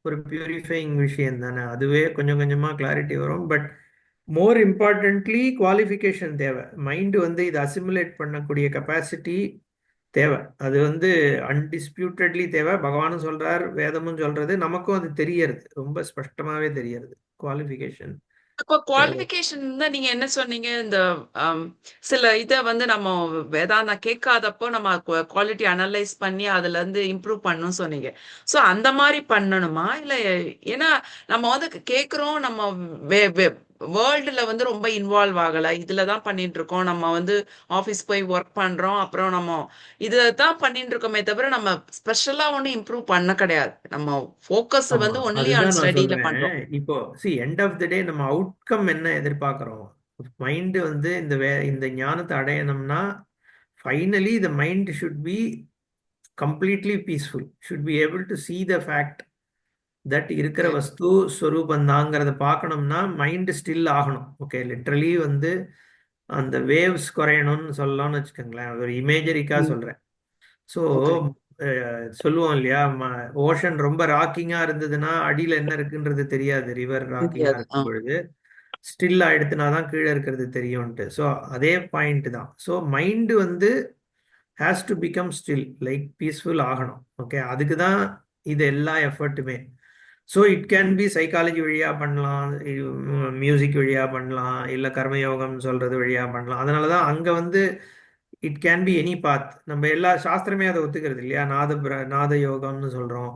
ஒரு பியூரிஃபையிங் விஷயம் தானே. அதுவே கொஞ்சம் கொஞ்சமா கிளாரிட்டி வரும். பட் மோர் இம்பார்ட்டன்ட்லி குவாலிஃபிகேஷன் தேவை. மைண்ட் வந்து இதை அசிமுலேட் பண்ணக்கூடிய கெப்பாசிட்டி தேவை. அது வந்து அன்டிஸ்பியூட்டட்லி தேவை. பகவானும் சொல்றார், வேதமும் சொல்றது, நமக்கும் அது தெரியறது. ரொம்ப ஸ்பஷ்டமாவே தெரியறது. குவாலிஃபிகேஷன் அப்போ தேவை. குவாலிஃபிகேஷன் தான் நீங்க என்ன சொன்னீங்க? இந்த அம் சில இத வந்து நம்ம வேதாந்தா கேட்காதப்போ நம்ம குவாலிட்டி அனலைஸ் பண்ணி அதுலருந்து இம்ப்ரூவ் பண்ணணும்னு சொன்னீங்க. ஸோ அந்த மாரி பண்ணணுமா? இல்ல ஏன்னா நம்ம வந்து கேட்கிறோம். நம்ம வே வே வேர்ல்டுல வந்து ரொம்ப இன்வால்வ் ஆகல. இதுல தான் பண்ணிட்டு இருக்கோம். நம்ம வந்து ஆஃபீஸ் போய் ஒர்க் பண்றோம். அப்புறம் நம்ம இத தான் பண்ணிட்டு இருக்கோமே தவிர, நம்ம ஸ்பெஷலா ஒண்ணும் இம்ப்ரூவ் பண்ண கிடையாது. நம்ம ஃபோக்கஸ் ஆமா வந்து ஒன்லி ஆன் அதுதான் நான் ஸ்டடில சொல்றேன். பண்றோம். இப்போ எண்ட் ஆஃப் த டே நம்ம அவுட்கம் என்ன எதிர்பார்க்கிறோம்? மைண்ட் வந்து இந்த ஞானத்தை அடையணும்னா finally the mind should be completely peaceful. Should be able to see the fact that இருக்கிற ம். வஸ்து ஸ்வரூபந்தாங்கிறத பார்க்கணும்னா மைண்ட் ஸ்டில் ஆகணும். ஓகே லிட்ரலி வந்து அந்த வேவ்ஸ் குறையணும்னு சொல்லலாம்னு வச்சுக்கோங்களேன். ஒரு இமேஜரிக்கா ம். சொல்றேன். So okay. சொல்லுவோம் இல்லையா, ஓஷன் ரொம்ப ராக்கிங்கா இருந்ததுன்னா அடியில என்ன இருக்குன்றது தெரியாது. ரிவர் ராக்கிங்கா தெரியாது. இருக்கும் பொழுது ஸ்டில் ஆயிடுத்துனா தான் கீழே இருக்கிறது தெரியும்ட்டு. ஸோ அதே பாயிண்ட் தான். ஸோ மைண்டு வந்து has to become still like peaceful ஆகணும். ஓகே அதுக்கு தான் இது எல்லா எஃபர்ட்டுமே. So it can be psychology வழியா பண்ணலாம், மியூசிக் வழியா பண்ணலாம், இல்லை கர்மயோகம் சொல்றது வழியா பண்ணலாம். அதனால தான் அங்கே வந்து இட் கேன் பி எனி பாத். நம்ம எல்லா சாஸ்திரமே அதை ஒத்துக்கிறது இல்லையா. நாத யோகம்னு சொல்றோம்.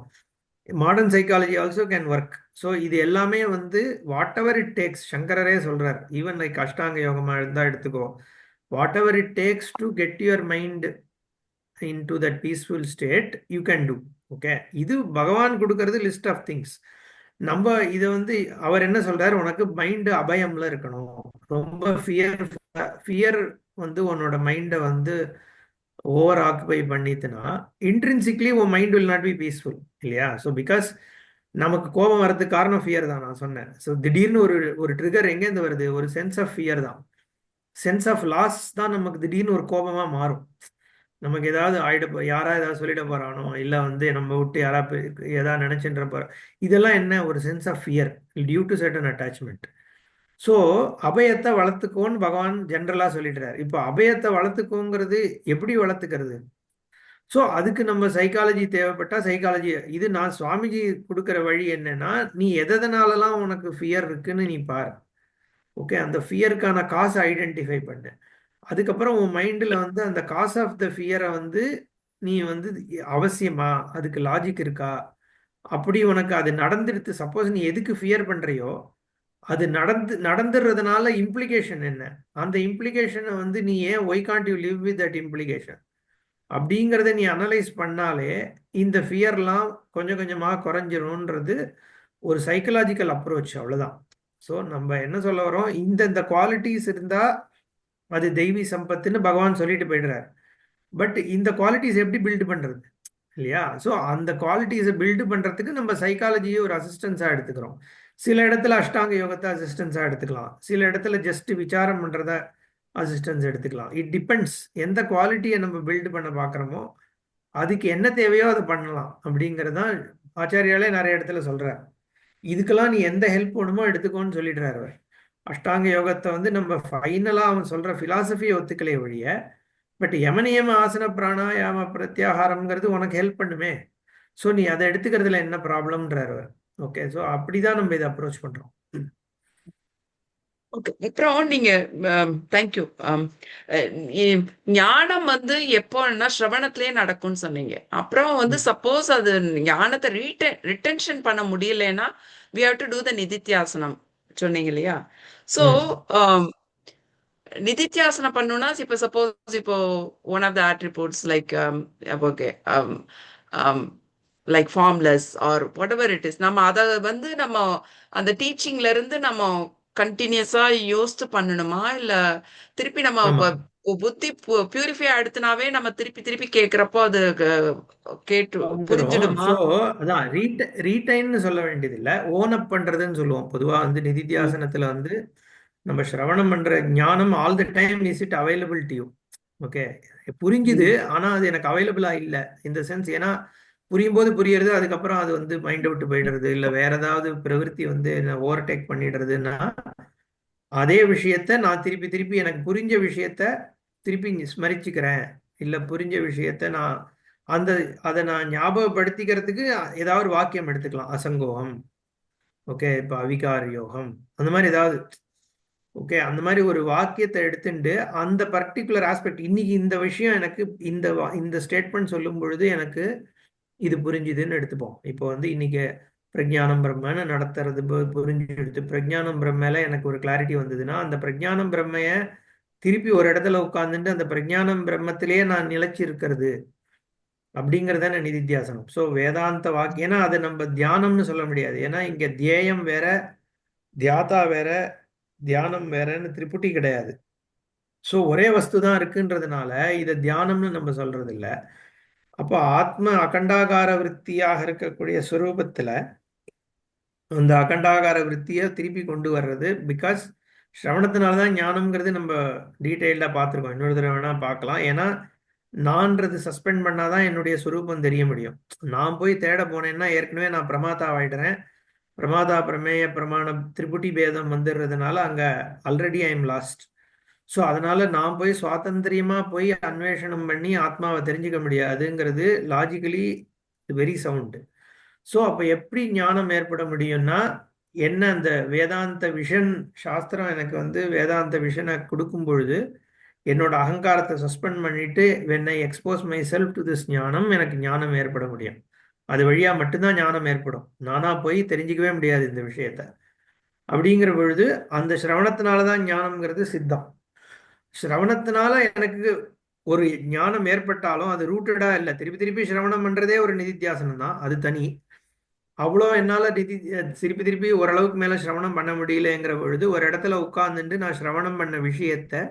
Modern psychology also can work. So இது எல்லாமே வந்து வாட் எவர் இட் டேக்ஸ். சங்கரரே சொல்றார், ஈவன் லைக் அஷ்டாங்க யோகமா இருந்தா எடுத்துக்கோ, what ever it takes to get your mind into that peaceful state you can do. Okay இது பகவான் கொடுக்கறது லிஸ்ட் ஆஃப் திங்ஸ். நம்ம இதை வந்து அவர் என்ன சொல்றாரு, உனக்கு மைண்ட் அபயம்ல இருக்கணும். ரொம்ப ஃபியர் வந்து உன்னோட மைண்டை வந்து ஓவர் ஆக்குபை பண்ணிட்டுனா இன்ட்ரின்சிக்லி உன் mind will not be peaceful இல்லையா. ஸோ பிகாஸ் நமக்கு கோபம் வர்றதுக்கு காரணம் ஃபியர் தான் நான் சொன்னேன். ஸோ திடீர்னு ஒரு ட்ரிகர் எங்கேருந்து வருது, ஒரு சென்ஸ் ஆஃப் ஃபியர் தான். சென்ஸ் ஆஃப் லாஸ் தான் நமக்கு திடீர்னு ஒரு கோபமா மாறும். நமக்கு ஏதாவது யாரா ஏதாவது சொல்லிட போறானோ, இல்ல வந்து நம்ம விட்டு யாரா ஏதாவது நினைச்சுன்ற போற, இதெல்லாம் என்ன, ஒரு sense of fear due to certain attachment. So அபயத்தை வளர்த்துக்கோன்னு பகவான் ஜென்ரலா சொல்லிடுறாரு. இப்போ அபயத்தை வளர்த்துக்கோங்கிறது எப்படி வளர்த்துக்கிறது? ஸோ அதுக்கு நம்ம சைக்காலஜி தேவைப்பட்டா சைக்காலஜி. இது நான் சுவாமிஜி கொடுக்குற வழி என்னன்னா, நீ எதனாலலாம் உனக்கு ஃபியர் இருக்குன்னு நீ பாரு. ஓகே அந்த ஃபியருக்கான காசை ஐடென்டிஃபை பண்ணு. அதுக்கப்புறம் உன் மைண்டில் வந்து அந்த காஸ் ஆஃப் த ஃபியரை வந்து நீ வந்து அவசியமா, அதுக்கு லாஜிக் இருக்கா, அப்படி உனக்கு அது நடந்துடுது. சப்போஸ் நீ எதுக்கு ஃபியர் பண்றியோ அது நடந்துடுறதுனால இம்ப்ளிகேஷன் என்ன, அந்த இம்ப்ளிகேஷனை வந்து நீ ஏன் Y Gantt you live with that implication அப்படிங்கிறத நீ அனலைஸ் பண்ணாலே இந்த ஃபியர்லாம் கொஞ்சம் கொஞ்சமாக குறைஞ்சிரும்ன்றது ஒரு சைக்கலாஜிக்கல் அப்ரோச். அவ்வளோதான். ஸோ நம்ம என்ன சொல்ல வரோம், இந்த குவாலிட்டிஸ் இருந்தால் அது தெய்வீ சம்பத்துன்னு பகவான் சொல்லிட்டு போயிடுறாரு. பட் இந்த குவாலிட்டிஸ் எப்படி பில்டு பண்றது இல்லையா. ஸோ அந்த குவாலிட்டிஸை பில்டு பண்றதுக்கு நம்ம சைக்காலஜியை ஒரு அசிஸ்டன்ஸா எடுத்துக்கிறோம். சில இடத்துல அஷ்டாங்க யோகத்தை அசிஸ்டன்ஸா எடுத்துக்கலாம், சில இடத்துல ஜஸ்ட் விசாரம் பண்றத அசிஸ்டன்ஸ் எடுத்துக்கலாம். இட் டிபெண்ட்ஸ் எந்த குவாலிட்டியை நம்ம பில்டு பண்ண பார்க்குறோமோ அதுக்கு என்ன தேவையோ அதை பண்ணலாம் அப்படிங்கிறது தான் ஆச்சாரியாலே நிறைய இடத்துல சொல்றார். இதுக்கெல்லாம் நீ எந்த ஹெல்ப் வேணுமோ எடுத்துக்கோன்னு சொல்லிடுறாரு அவர். அஷ்டாங்க யோகத்தை வந்து நம்ம ஃபைனலாக அவன் சொல்ற ஃபிலாசபியை ஒத்துக்கலையே ஒழிய, பட் யமனியம ஆசன பிராணாயாம பிரத்யாகாரம்ங்கிறது உனக்கு ஹெல்ப் பண்ணுமே. ஸோ நீ அதை எடுத்துக்கிறதுல என்ன ப்ராப்ளம்ன்றார் அவர். ஓகே ஸோ அப்படிதான் நம்ம இதை அப்ரோச் பண்றோம். ஓகே. அப்புறம் நீங்க தேங்க்யூ. ஞானம் வந்து எப்போன்னா ஸ்ரவணத்திலே நடக்கும்னு சொன்னீங்க. அப்புறம் வந்து சப்போஸ் அது ஞானத்தை ரிட்டென்ஷன் பண்ண முடியலன்னா we have to do the நிதித்தியாசனம் சொன்னீங்க இல்லையா? ஸோ நிதித்தியாசனம் பண்ணணும்னா இப்போ சப்போஸ் இப்போ one of the attributes like okay like formless or whatever it is, நம்ம அதை வந்து நம்ம அந்த டீச்சிங்ல இருந்து நம்ம கண்டினியூஸா யோசித்து பண்ணணுமா, இல்ல திருப்பி நம்ம ஆமா புத்தி பியூரிஃபை ஆயிடுத்துனாவே நம்ம திருப்பி திருப்பி கேட்கிறப்போ அது கேட்டு வந்துரும். புரிஞ்சிடுமா? ஸோ அதான் ரீடைன்னு சொல்ல வேண்டியது இல்லை, ஓன் அப் பண்றதுன்னு சொல்லுவோம். பொதுவா வந்து நிதித்தியாசனத்துல வந்து நம்ம சிரவணம் பண்ற ஞானம் all the time is it available to you. Okay, புரிஞ்சுது ஆனா அது எனக்கு அவைலபிளா இல்லை இந்த சென்ஸ். ஏன்னா புரியும் போது புரியுறது, அதுக்கப்புறம் அது வந்து மைண்ட் விட்டு போயிடுறது, இல்லை வேற ஏதாவது பிரவருத்தி வந்து என்ன ஓவர்டேக் பண்ணிடுறதுன்னா அதே விஷயத்த நான் திருப்பி திருப்பி எனக்கு புரிஞ்ச விஷயத்த திருப்பி ஸ்மரிச்சுக்கிறேன். இல்லை புரிஞ்ச விஷயத்த நான் அந்த அதை நான் ஞாபகப்படுத்திக்கிறதுக்கு ஏதாவது ஒரு வாக்கியம் எடுத்துக்கலாம். அசங்கோகம், ஓகே, இப்போ அவிகார யோகம், அந்த மாதிரி ஏதாவது. ஓகே, அந்த மாதிரி ஒரு வாக்கியத்தை எடுத்துட்டு அந்த பர்டிகுலர் ஆஸ்பெக்ட், இன்னைக்கு இந்த விஷயம் எனக்கு இந்த ஸ்டேட்மெண்ட் சொல்லும் பொழுது எனக்கு இது புரிஞ்சுதுன்னு எடுத்துப்போம். இப்போ வந்து இன்னைக்கு பிரஜானம் பிரம்மன்னு நடத்துறது புரிஞ்சு எடுத்து பிரஜானம் பிரம்மேல எனக்கு ஒரு கிளாரிட்டி வந்ததுன்னா அந்த பிரஜானம் பிரம்மைய திருப்பி ஒரு இடத்துல உட்காந்துட்டு அந்த பிரஜானம் பிரம்மத்திலேயே நான் நிலைச்சு இருக்கிறது அப்படிங்கிறதான நிதித்தியாசனம். ஸோ வேதாந்த வாக்கியம், ஏன்னா அதை நம்ம தியானம்னு சொல்ல முடியாது. ஏன்னா இங்க தியேயம் வேற, தியாதா வேற, தியானம் வேறன்னு திரிபுட்டி கிடையாது. ஸோ ஒரே வஸ்து தான் இருக்குன்றதுனால இதை தியானம்னு நம்ம சொல்றது இல்லை. அப்போ ஆத்ம அகண்டாகார விற்த்தியாக இருக்கக்கூடிய ஸ்வரூபத்துல அந்த அகண்டாகார விற்த்தியை திருப்பி கொண்டு வர்றது. பிகாஸ் ஸ்ரவணத்தினால்தான் ஞானம்ங்கிறது நம்ம டீட்டெயில்டாக பார்த்துருக்கோம். இன்னொரு தடவை வேணா பார்க்கலாம். ஏன்னா நான்றது சஸ்பெண்ட் பண்ணாதான் என்னுடைய சுரூபம் தெரிய முடியும். நான் போய் தேட போனேன்னா ஏற்கனவே நான் பிரமாதா ஆயிடுறேன். பிரமாதா பிரமேய பிரமாணம் திரிபுட்டி பேதம் வந்துடுறதுனால அங்க already I am last. So அதனால நான் போய் சுவாதந்திரியமா போய் அன்வேஷனம் பண்ணி ஆத்மாவை தெரிஞ்சுக்க முடியாதுங்கிறது லாஜிக்கலி வெரி சவுண்டு. ஸோ அப்போ எப்படி ஞானம் ஏற்பட முடியும்னா என்ன, அந்த வேதாந்த விஷன் சாஸ்திரம் எனக்கு வந்து வேதாந்த விஷனை கொடுக்கும் பொழுது என்னோட அகங்காரத்தை சஸ்பெண்ட் பண்ணிட்டு when I expose myself to this ஞானம், எனக்கு ஞானம் ஏற்பட முடியும். அது வழியா மட்டும்தான் ஞானம் ஏற்படும். நானா போய் தெரிஞ்சுக்கவே முடியாது இந்த விஷயத்த. அப்படிங்கிற பொழுது அந்த சிரவணத்தினாலதான் ஞானம்ங்கிறது சித்தம். சிரவணத்தினால எனக்கு ஒரு ஞானம் ஏற்பட்டாலும் அது ரூட்டடா இல்லை. திருப்பி திருப்பி சிரவணம் பண்றதே ஒரு நிதித்தியாசனம் தான், அது தனி. அவ்வளோ என்னால் திருப்பி திருப்பி ஓரளவுக்கு மேலே சிரவணம் பண்ண முடியலங்கிற பொழுது ஒரு இடத்துல உட்கார்ந்துட்டு நான் சிரவணம் பண்ண விஷயத்த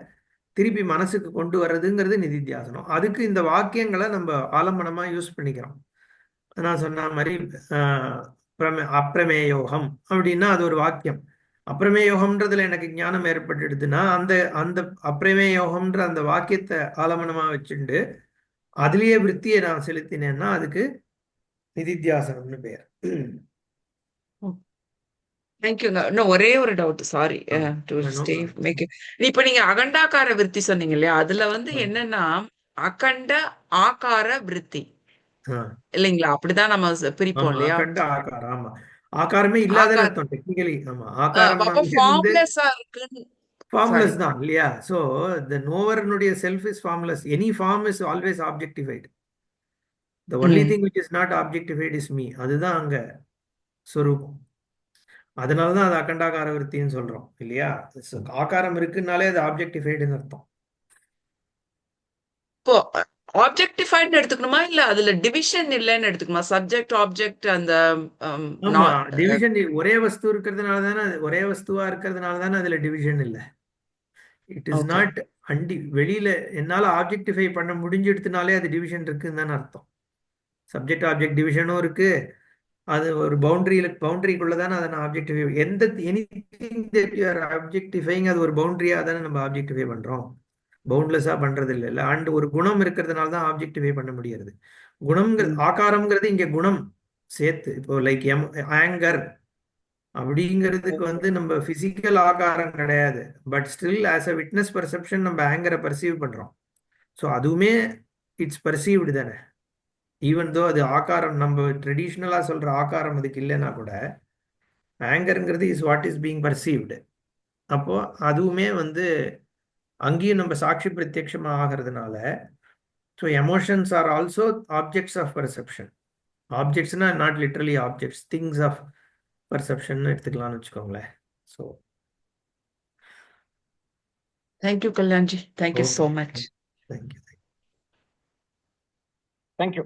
திருப்பி மனசுக்கு கொண்டு வர்றதுங்கிறது நிதித்தியாசனம். அதுக்கு இந்த வாக்கியங்களை நம்ம ஆலம்பனமாக யூஸ் பண்ணிக்கிறோம். நான் சொன்ன மாதிரி அப்பிரமேயோகம் அப்படின்னா அது ஒரு வாக்கியம். அப்பிரமேயோகம்ன்றதுல எனக்கு ஞானம் ஏற்பட்டுடுதுன்னா அந்த அந்த அப்பிரமேயோகம்ன்ற அந்த வாக்கியத்தை ஆலம்பனமாக வச்சுண்டு அதுலேயே விற்த்தியை நான் செலுத்தினேன்னா அதுக்கு நிதித்தியாசனம்னு பேர். தேங்க்யூங்க. இன்னும் ஒரே ஒரு டவுட், சாரி டு ஸ்டே மேக். இப்ப நீங்க அகண்டாகார விருத்தி சொன்னீங்க இல்லையா, அதுல வந்து என்னன்னா அகண்ட ஆகார விருத்தி இல்லைங்களா, அப்படிதான் நம்ம பிரிப்போம் இல்லையா? அகண்ட ஆகாரம், ஆமா, ஆகாரமே இல்லாதன்னு அர்த்தம் டெக்னிக்கலி. ஆமா, ஆகாரம் அப்ப ஃபார்ம்லெஸ்ஸா இருக்கு. ஃபார்ம்லெஸ் தான் இல்லையா? ஸோ த நோவர்னுடைய self is formless. Any form is always objectified. The only thing which is not objectified is me. அதுதான் அங்க ஸ்வரூபம். அதனாலதான் அது அகண்டாகார விருத்தின்னு சொல்றோம் இல்லையா? ஆகாரம் இருக்குன்னாலே அது ஆப்ஜெக்டிஃபைடுன்னு அர்த்தம். இப்போ ஆப்ஜெக்டிஃபைட்னு எடுத்துக்கணுமா, இல்ல அதுல டிவிஷன் இல்லைன்னு எடுத்துக்கணுமா? சப்ஜெக்ட் ஆப்ஜெக்ட் அந்த டிவிஷன் ஒரே வஸ்து இருக்கிறதுனால தானே, ஒரே வஸ்துவா இருக்கிறதுனால தானே அதுல டிவிஷன் இல்லை. இட் இஸ் நாட் வெளியில என்னால ஆப்ஜெக்டிஃபை பண்ண முடிஞ்சிடுத்துனாலே அது டிவிஷன் இருக்குன்னு தானே அர்த்தம். சப்ஜெக்ட் ஆப்ஜெக்ட் டிவிஷனும் இருக்கு. அது ஒரு பவுண்டரிக்குள்ள தானே அதை நான் objectify, anything that you are objectifying அது ஒரு பவுண்டரியா தானே நம்ம ஆப்ஜெக்டிஃபை பண்றோம். பவுண்ட்லெஸ்ஸா பண்றது இல்லை. அண்ட் ஒரு குணம் இருக்கிறதுனால தான் ஆப்ஜெக்டிஃபை பண்ண முடியாது. குணம்ங்கிறது ஆகாரம்ங்கிறது இங்க குணம் சேர்த்து. இப்போ லைக் ஆங்கர் அப்படிங்கிறதுக்கு வந்து நம்ம பிசிக்கல் ஆகாரம் கிடையாது. But still as a witness perception நம்ம ஆங்கரை பர்சீவ் பண்றோம். ஸோ அதுவுமே இட்ஸ் பர்சீவ்டு தானே. ஈவன் தோ அது ஆகாரம் நம்ம ட்ரெடிஷ்னலா சொல்ற ஆகாரம் அதுக்கு இல்லைன்னா கூட ஆங்கருங்கிறது is what is being perceived. அப்போ அதுவுமே வந்து அங்கேயும் நம்ம சாட்சி பிரத்யட்சமா ஆகிறதுனால so emotions are also objects of perception. ஆப்ஜெக்ட்ஸ்னா not literally objects, things of perception எடுத்துக்கலாம்னு வச்சுக்கோங்களேன். So thank you Kalyanji. Thank you okay, so much. Thank you. Thank you.